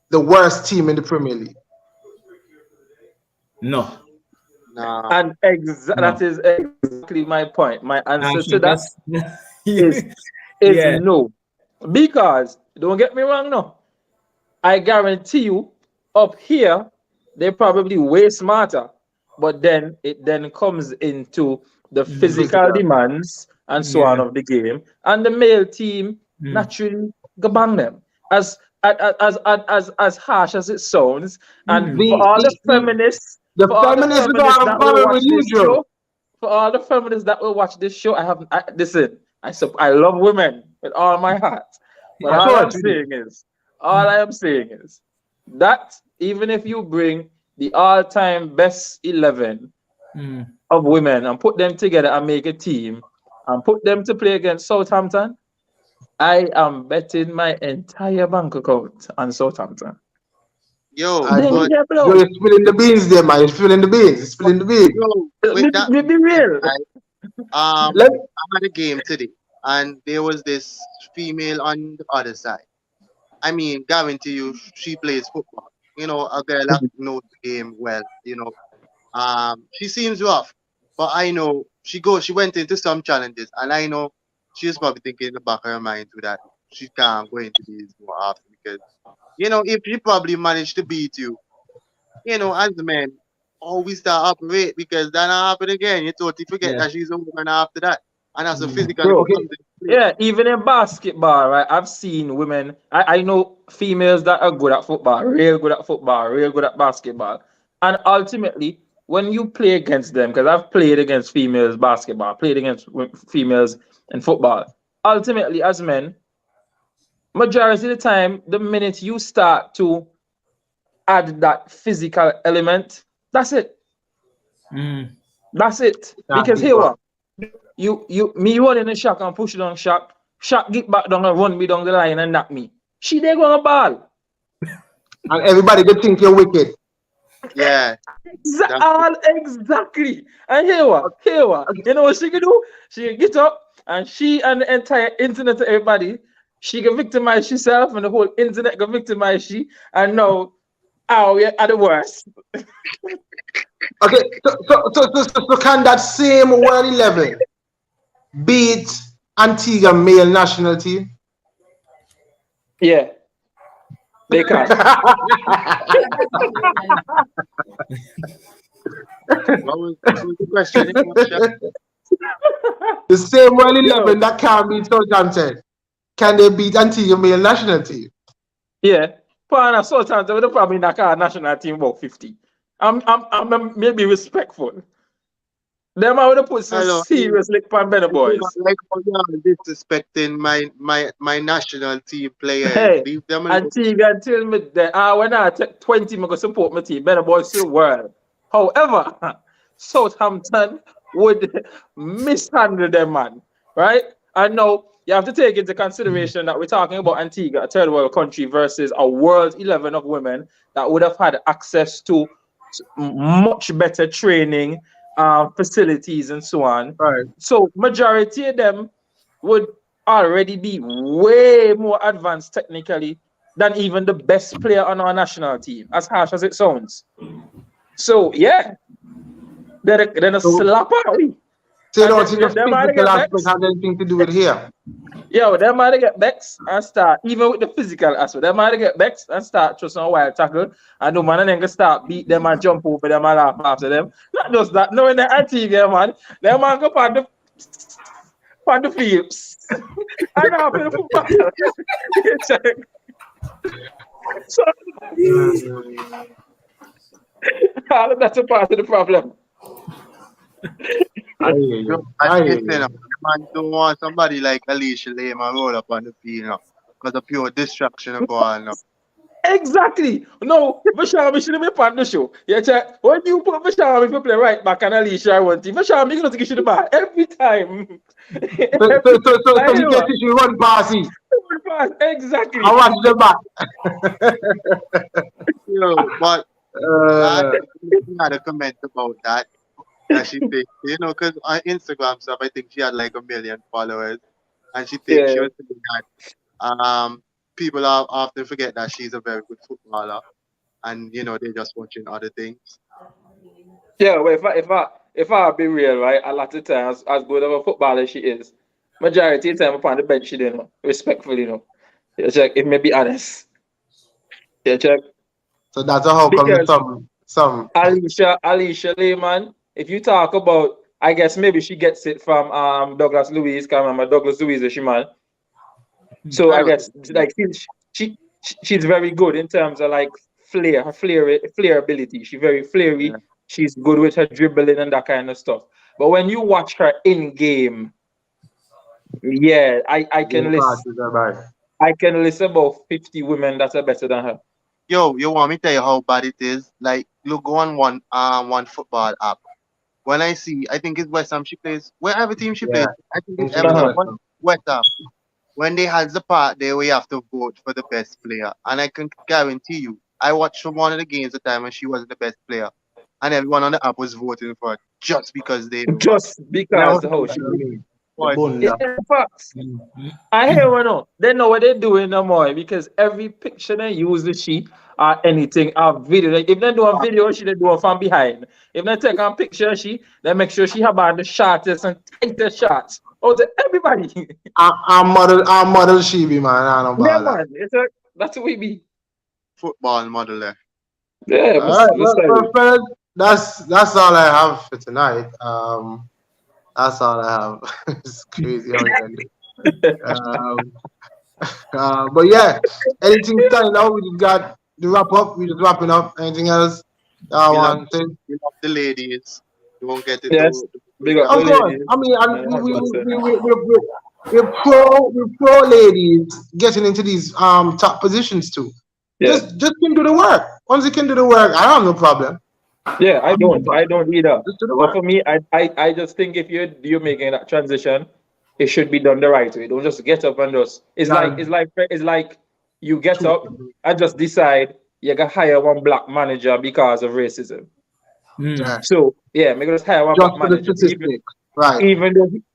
the worst team in the Premier League? No. nah. And that is exactly my point. My answer to that is Yeah. no. Because, don't get me wrong, no. I guarantee you, up here, they're probably way smarter. But then it then comes into the physical demands and so on of the game. And the male team naturally go bang them. As harsh as it sounds, and for all the feminists, the feminists that will watch this show, show, for all the feminists that will watch this show, listen. I love women with all my heart, but all I am saying is that even if you bring the all-time best 11 of women and put them together and make a team and put them to play against Southampton, I am betting my entire bank account on Southampton. Yo, you're spilling the beans there, man. You're spilling the beans. Yo, be real. I had a game today, and there was this female on the other side. I mean, guarantee you, she plays football. You know, a girl that knows the game well. You know, she seems rough, but I know she went into some challenges, and I know she was probably thinking in the back of her mind too that she can't go into these more often because, you know, if she probably managed to beat you, you know, as a man, always start operate because that not happen again. You totally forget that she's a woman after that. And that's a physical. Yeah, even in basketball, right? I've seen women. I know females that are good at football, real good at football, real good at basketball. And ultimately, when you play against them, because I've played against females basketball, played against females in football. Ultimately, as men, majority of the time, the minute you start to add that physical element, that's it. That's it. Because here what? Me run in the shot and push it on shot get back down and run me down the line and knock me. She there gonna ball. And everybody could think you're wicked. Yeah. Exactly. And here what? You know what she can do? She can get up and she and the entire internet to everybody, she can victimize herself and the whole internet can victimize she and now we are the worst. Okay, so can that same World 11 beat Antigua male national team? Yeah, they can. What was the question? The same World 11 that can beat Southampton, can they beat Antigua male national team? Yeah, but Southampton would probably knock our national team about 50. I'm maybe respectful. Them I would have put some serious lick on better boys. Like you're disrespecting my national team players. Hey, leave them alone. Antigua tell me that when I take 20, I'm gonna support my team. Better boys to the world. However, Southampton would mishandle them, man. Right? And now you have to take into consideration that we're talking about Antigua, a third world country, versus a world 11 of women that would have had access to much better training, facilities, and so on. Right. So majority of them would already be way more advanced technically than even the best player on our national team, as harsh as it sounds. So yeah, then a slapper. So you don't think the physical aspect has anything to do with here? Yo, they might get vexed and start, even with the physical aspect, they might get vexed and start trusting a wild tackle. And the man and then go start beat them and jump over them and laugh after them. Not just that, knowing the TV, man. Them man go on the field. I know for the football. So, all of that's a part of the problem. I hear you. I I hear think you. man don't want somebody like Alicia Lehman roll up on the field now. Because of pure distraction of going now. Exactly. No, Vashami shouldn't be part of the show. Yeah, check. When you put Vashami to play right back and Alicia one team, Vashami going to take you to the bar every time. So he gets it, you run past it. Exactly. I watch the back. But Uh, I had a comment about that. That she thinks, because on Instagram stuff, I think she had like 1 million followers. And she thinks she Yeah. was saying that people often forget that she's a very good footballer. And, they're just watching other things. Yeah, well, if I be real, right, a lot of times, as good of a footballer as she is, majority of the time upon the bench, she didn't know, respectfully, Yeah, check, it may be honest. Yeah, check. so that's how come Because some Alicia Lehman, if you talk about, I guess maybe she gets it from Douglas Louise, can't remember Douglas Louise is she man. So I guess like she's very good in terms of like flair, her flair ability. She's very flary. Yeah. She's good with her dribbling and that kind of stuff. But when you watch her in game, yeah, I can list about 50 women that are better than her. Yo, you want me to tell you how bad it is? Like, look, go on one football app. When I see, I think it's West Ham she plays. Wherever team she plays, I think it's Everton. West Ham. When they has the part there where you have to vote for the best player. And I can guarantee you, I watched one of the games at the time when she wasn't the best player. And everyone on the app was voting for her just because they knew. Just because the whole in fact, I hear one no. They know what they're doing no more because every picture they use the sheet or anything or video. Like if they do a video, she they do it from behind. If they take a picture, they make sure she have on the shortest and tightest shots. Oh, to everybody. I'm model she be man. I don't Yeah, bother. man. That's what we be. Football model there. Yeah, All right, well, fellas, that's all I have for tonight. That's all I have. It's crazy how we end it. But yeah, anything starting out, we just got the wrap up. We just wrapping up. Anything else? One thing. You love the ladies. You won't get it. Yes. Big up Of the course. ladies. I mean, and Yeah, we're pro ladies getting into these top positions too. Yeah. Just can do the work. Once you can do the work, I don't have no problem. Yeah, I don't either. Just do the But work. for me, I just think if you're making that transition, it should be done the right way. Don't just get up and just. It's like you get up and just decide you can hire one black manager because of racism. Yeah. So yeah, maybe just hire one Just black for the manager, statistics. Right.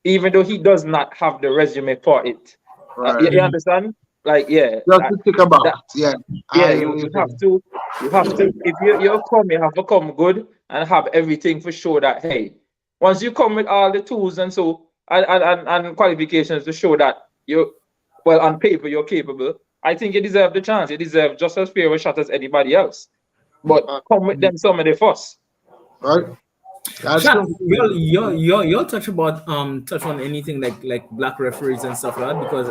even though he does not have the resume for it. Right. You understand? Like yeah, Just to tick about. Yeah. yeah, you have to if you come, you have to come good and have everything for sure that hey, once you come with all the tools and so and qualifications to show that you well on paper you're capable, I think you deserve the chance. You deserve just as fair a shot as anybody else. But come with them some of the first. Right. That's Chat, true. you'll touch on anything like black referees and stuff like that because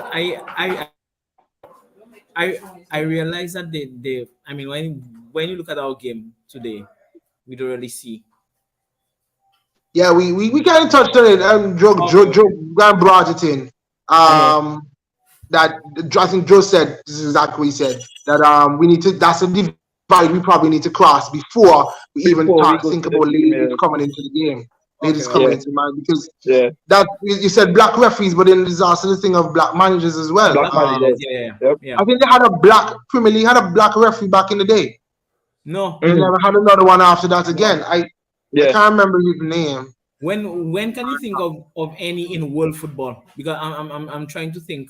I realize that they I mean when you look at our game today, we don't really see. Yeah, we kind of touched on it. Joe brought it in. That I think Joe said this is exactly what he said that we need to. That's a divide we probably need to cross before we even think about ladies coming into the game. Ladies coming into the mind because that you said black referees, but then there's also the thing of black managers as well. Black managers, I think they had a black Premier League had a black referee back in the day. No, they never had another one after that again. I can't remember his name. When can you think of any in world football? Because I'm trying to think.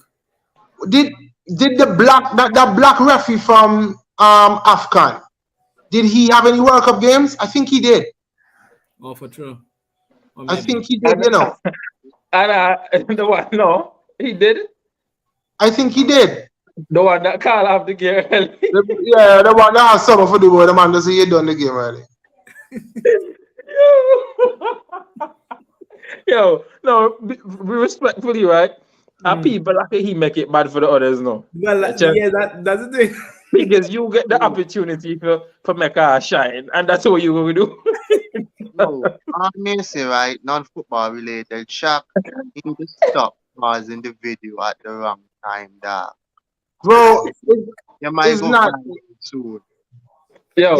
Did the black that black referee from Afghan? Did he have any World Cup games? I think he did. Oh, for true. I think he did. You know. And the one, no, he did. I think he did. The one that call off the game early. Yeah, the one that has something for the boy. The man doesn't he done the game early. Yo, no, be respectfully, right? And people like he make it bad for the others, no. Well, yeah, that's the thing. Because you get the opportunity for make her shine, and that's what you will do. No, I may say right, non-football related. Shaq, he need to stop pausing the video at the wrong time, dog. Bro, You might it's go not. find it soon. Yo,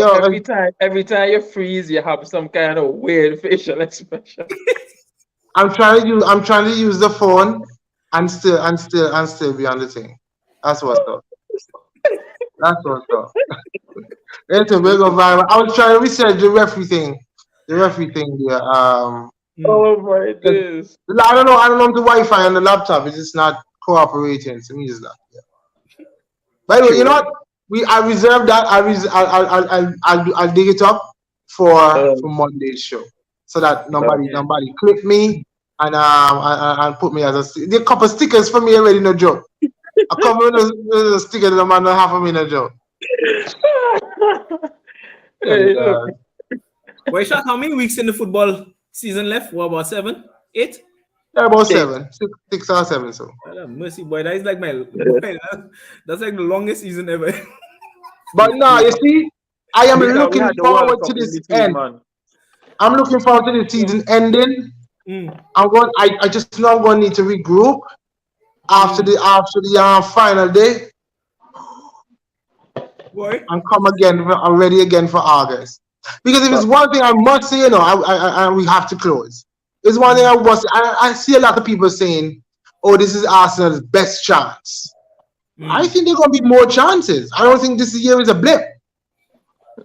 every time you freeze, you have some kind of weird facial expression. I'm trying to use the phone and still be on the thing. That's what's up. That's what's up. It's a big viral. I was trying to research the referee thing. The referee thing there. Oh my days. I don't know the Wi-Fi on the laptop. It's just not cooperating. To me, it's not. Yeah. By the way, you know what? I reserved that. I'll dig it up for Monday's show, so that nobody clip me and put me as a couple stickers for me already. No joke. A couple of stickers that man don't have for me. No joke. Wait, Shaq, how many weeks in the football season left? What, about 7, 8? Yeah, about 7, 6 or 7. So. Mercy, boy, that is like that's like the longest season ever. But no, you see, I am looking forward to this end. Man. I'm looking forward to the season ending. I just know I'm going to need to regroup after the final day. Boy. And come again. I'm ready again for August. Because if it's one thing I must say, we have to close. It's one thing I must say. I see a lot of people saying, "Oh, this is Arsenal's best chance." I think there are going to be more chances. I don't think this year is a blip.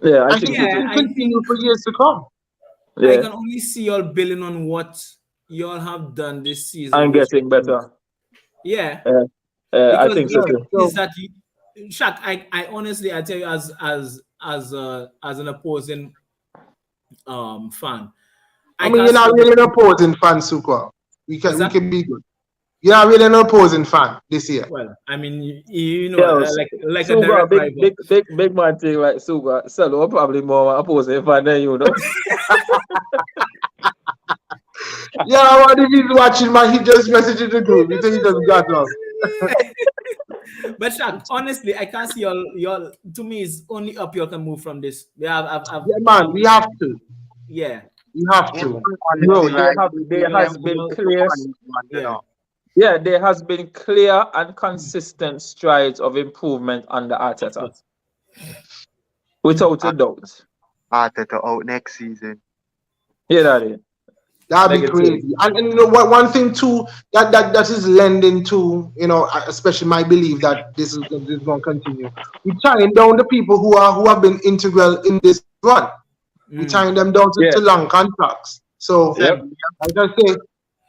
Yeah, I think it will continue for years to come. Yeah. I can only see y'all building on what y'all have done this season. I'm getting better. Yeah. I think so too. Is that Shaq, I honestly, I tell you, as an opposing fan. I mean, you're not really an opposing fan, Sukwa. We can be good. You're not really an opposing fan this year. Well, I mean, you know, like Suga, a direct big man thing like Suga. Salo probably more opposing fan than you, know. Yeah, what if he's watching, man? He just messaged the group. He said he just got off. But Shaq, honestly, I can't see y'all. To me, it's only up y'all can move from this. Yeah, man, we have to. Yeah, we have to. No, there has been clear. Yeah, there has been clear and consistent strides of improvement under Arteta, without a doubt. Arteta out next season. Yeah, Daddy. That'd be crazy. And you know what? One thing too that is lending to, you know, especially my belief that this is going to continue. We're tying down the people who have been integral in this run. We're tying them down to long contracts. So, like I say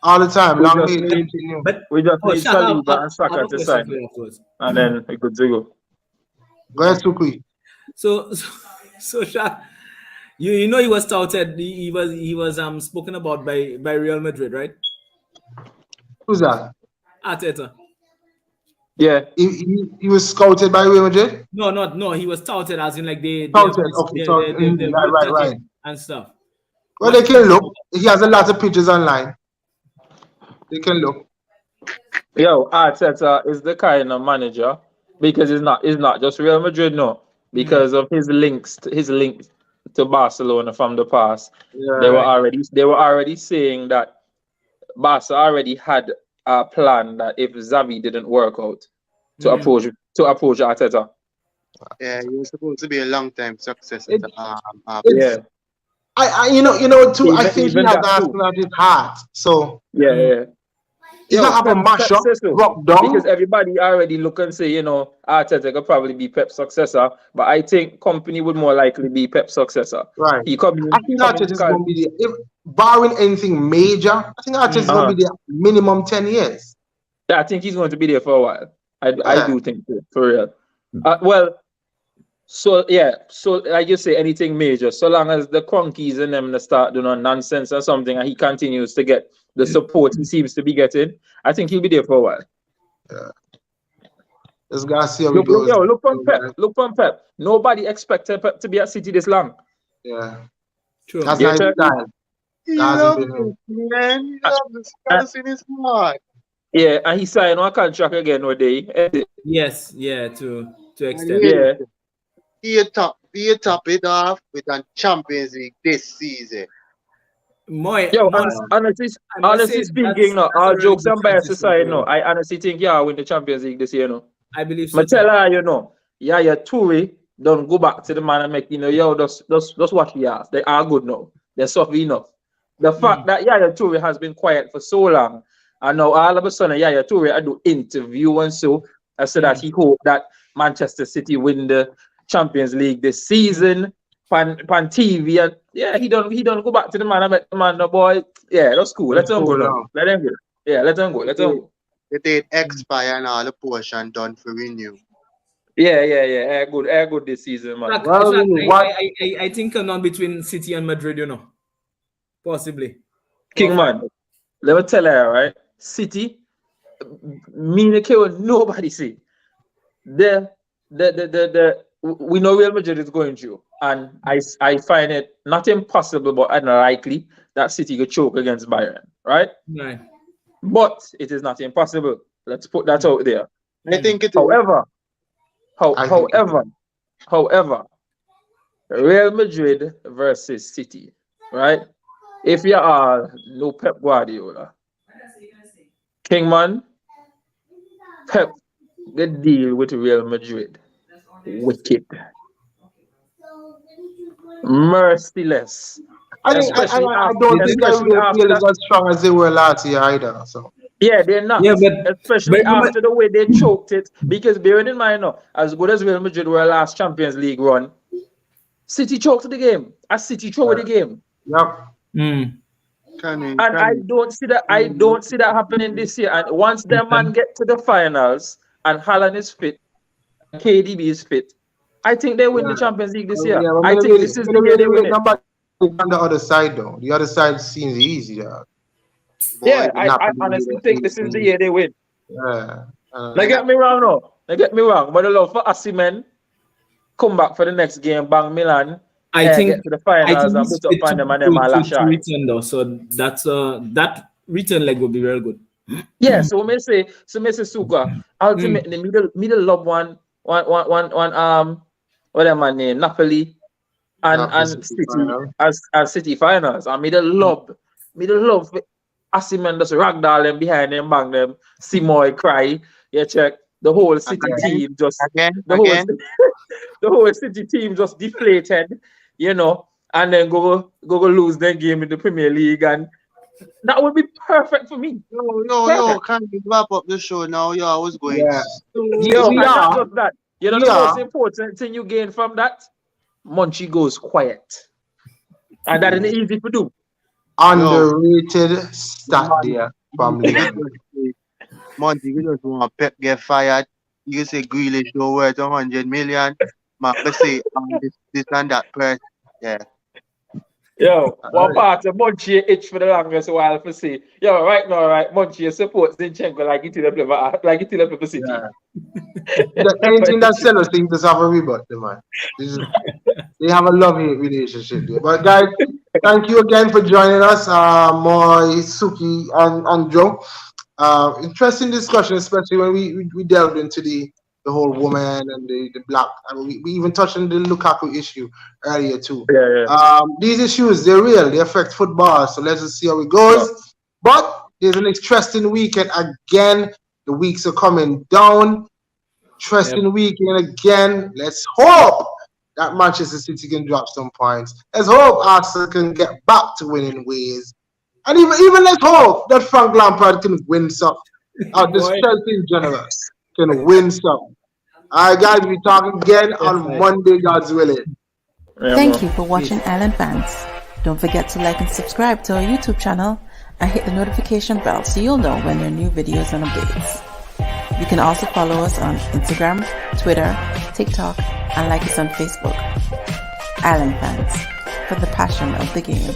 all the time, long may it continue. But we just need Saliba and Saka to sign, and then we could go. Go ahead, Sukui. So Shaq. You know he was touted. He was spoken about by Real Madrid, right? Who's that? Arteta. Yeah. He was scouted by Real Madrid? No. He was touted as in like they right. And stuff. Well, they can look. He has a lot of pictures online. They can look. Yo, Arteta is the kind of manager because it's not just Real Madrid, no. Because of his links to Barcelona from the past. Yeah, they were already saying that Barca already had a plan that if Xavi didn't work out to approach Arteta. Yeah, he was supposed to be a long time successor. I too. I think he has Arsenal at his heart. So he's not have a mashup, because everybody already look and say, you know, Arteta could probably be Pep's successor, but I think Company would more likely be Pep's successor. Right. I think Arteta is going to be there. If barring anything major, I think Arteta is going to be there minimum 10 years. Yeah, I think he's going to be there for a while. I do think so, for real. So like you say, anything major, so long as the Cronkies and them start doing nonsense or something, and he continues to get the support he seems to be getting, I think he'll be there for a while. Let's go see how it Look, goes. look from Pep. Look from Pep. Nobody expected Pep to be at City this long. Yeah. True. That's Yeah, not his check. style. He That hasn't loves been him. it, man. He loves the scars in his heart. Yeah, and he signed on a contract again one day. Yes, yeah, to And extend. Yeah. he top it off with a Champions League this season. Yo, honestly I must say speaking, no, that's a all really jokes good and bias transition aside, for no, him. I honestly think yeah, win the Champions League this year, no. I believe so. But tell her, you know, yeah, your Toure don't go back to the man and make yo, just watch the ass. They are good now. They're soft enough. The fact that Yaya Toure has been quiet for so long, and now all of a sudden Yaya Toure I do interview and so I said that he hope that Manchester City win the Champions League this season. Pan TV and yeah, he don't go back to the man and make the man the boy. Yeah, that's cool. Let him go now. Let him go. Yeah, let him go. The date expire and all the portion done for renew. Yeah. Air good this season, man. I think a non between City and Madrid, you know. Possibly. King man, let me tell you, right? City, me and nobody see. We know Real Madrid is going through, and I find it not impossible but unlikely that City could choke against Bayern, right? Right. But it is not impossible. Let's put that out there. I think it is. However, Real Madrid versus City, right? If you are no Pep Guardiola, Kingman, Pep get deal with Real Madrid. Wicked. Merciless. I don't think Real feel is as strong as they were last year either. So yeah, they're not. Yeah, but especially after the way they choked it. Because bearing in mind, no, as good as Real Madrid were last Champions League run, City choked the game. City choked the game. Yep. I don't see that happening this year. And once their man get to the finals and Haaland is fit, KDB is fit, I think they win the Champions League this year. Yeah, I think this is the year they win it. On the other side, though, the other side seems easy. Yeah, I honestly think this is the year they win. Yeah. Don't get me wrong, no. Don't get me wrong. But the love for Osimhen come back for the next game, bang Milan. I think get to the finals and put up on them and them all to return though. So that's that return leg will be very good. Yeah, so me say Suka. Ultimately, middle love one what am I name? Napoli and City as City finals. And middle love Osimhen just ragdoll them behind them, bang them, Simoy cry. Yeah, check. The whole City team just the whole City team just deflated, you know, and then go lose their game in the Premier League, and that would be perfect for me. No, can't we wrap up the show now? Yo, I was going. Not just that. You know the most important thing you gain from that? Munchie goes quiet. And that is easy to do. Underrated stat there from Monty, you just want Pep get fired. You say Grealish no worth 100 million. Let's say this and that person. Yeah. Yo, one part of Munchie itch for the longest while for see. Yo, right now, right, Munchie supports Zinchenko like it in the City. Anything that sellers think just have a rebut, man. They have a love-hate relationship there. But guys, thank you again for joining us, Moy, Suki, and Joe. Interesting discussion, especially when we delved into the whole woman and the black. I mean, we even touched on the Lukaku issue earlier too. Yeah. These issues, they're real. They affect football. So let's just see how it goes. Yeah. But there's an interesting weekend again. The weeks are coming down. Interesting weekend again. Let's hope that Manchester City can drop some points. Let's hope Arsenal can get back to winning ways. And even let's hope that Frank Lampard can win some. The Chelsea in general can win some. All right, guys, we talk again on Monday, God's willing. Thank you for watching Island Fans. Don't forget to like and subscribe to our YouTube channel and hit the notification bell so you'll know when there are new videos and updates. You can also follow us on Instagram, Twitter, TikTok, and like us on Facebook. Island Fans, for the passion of the game.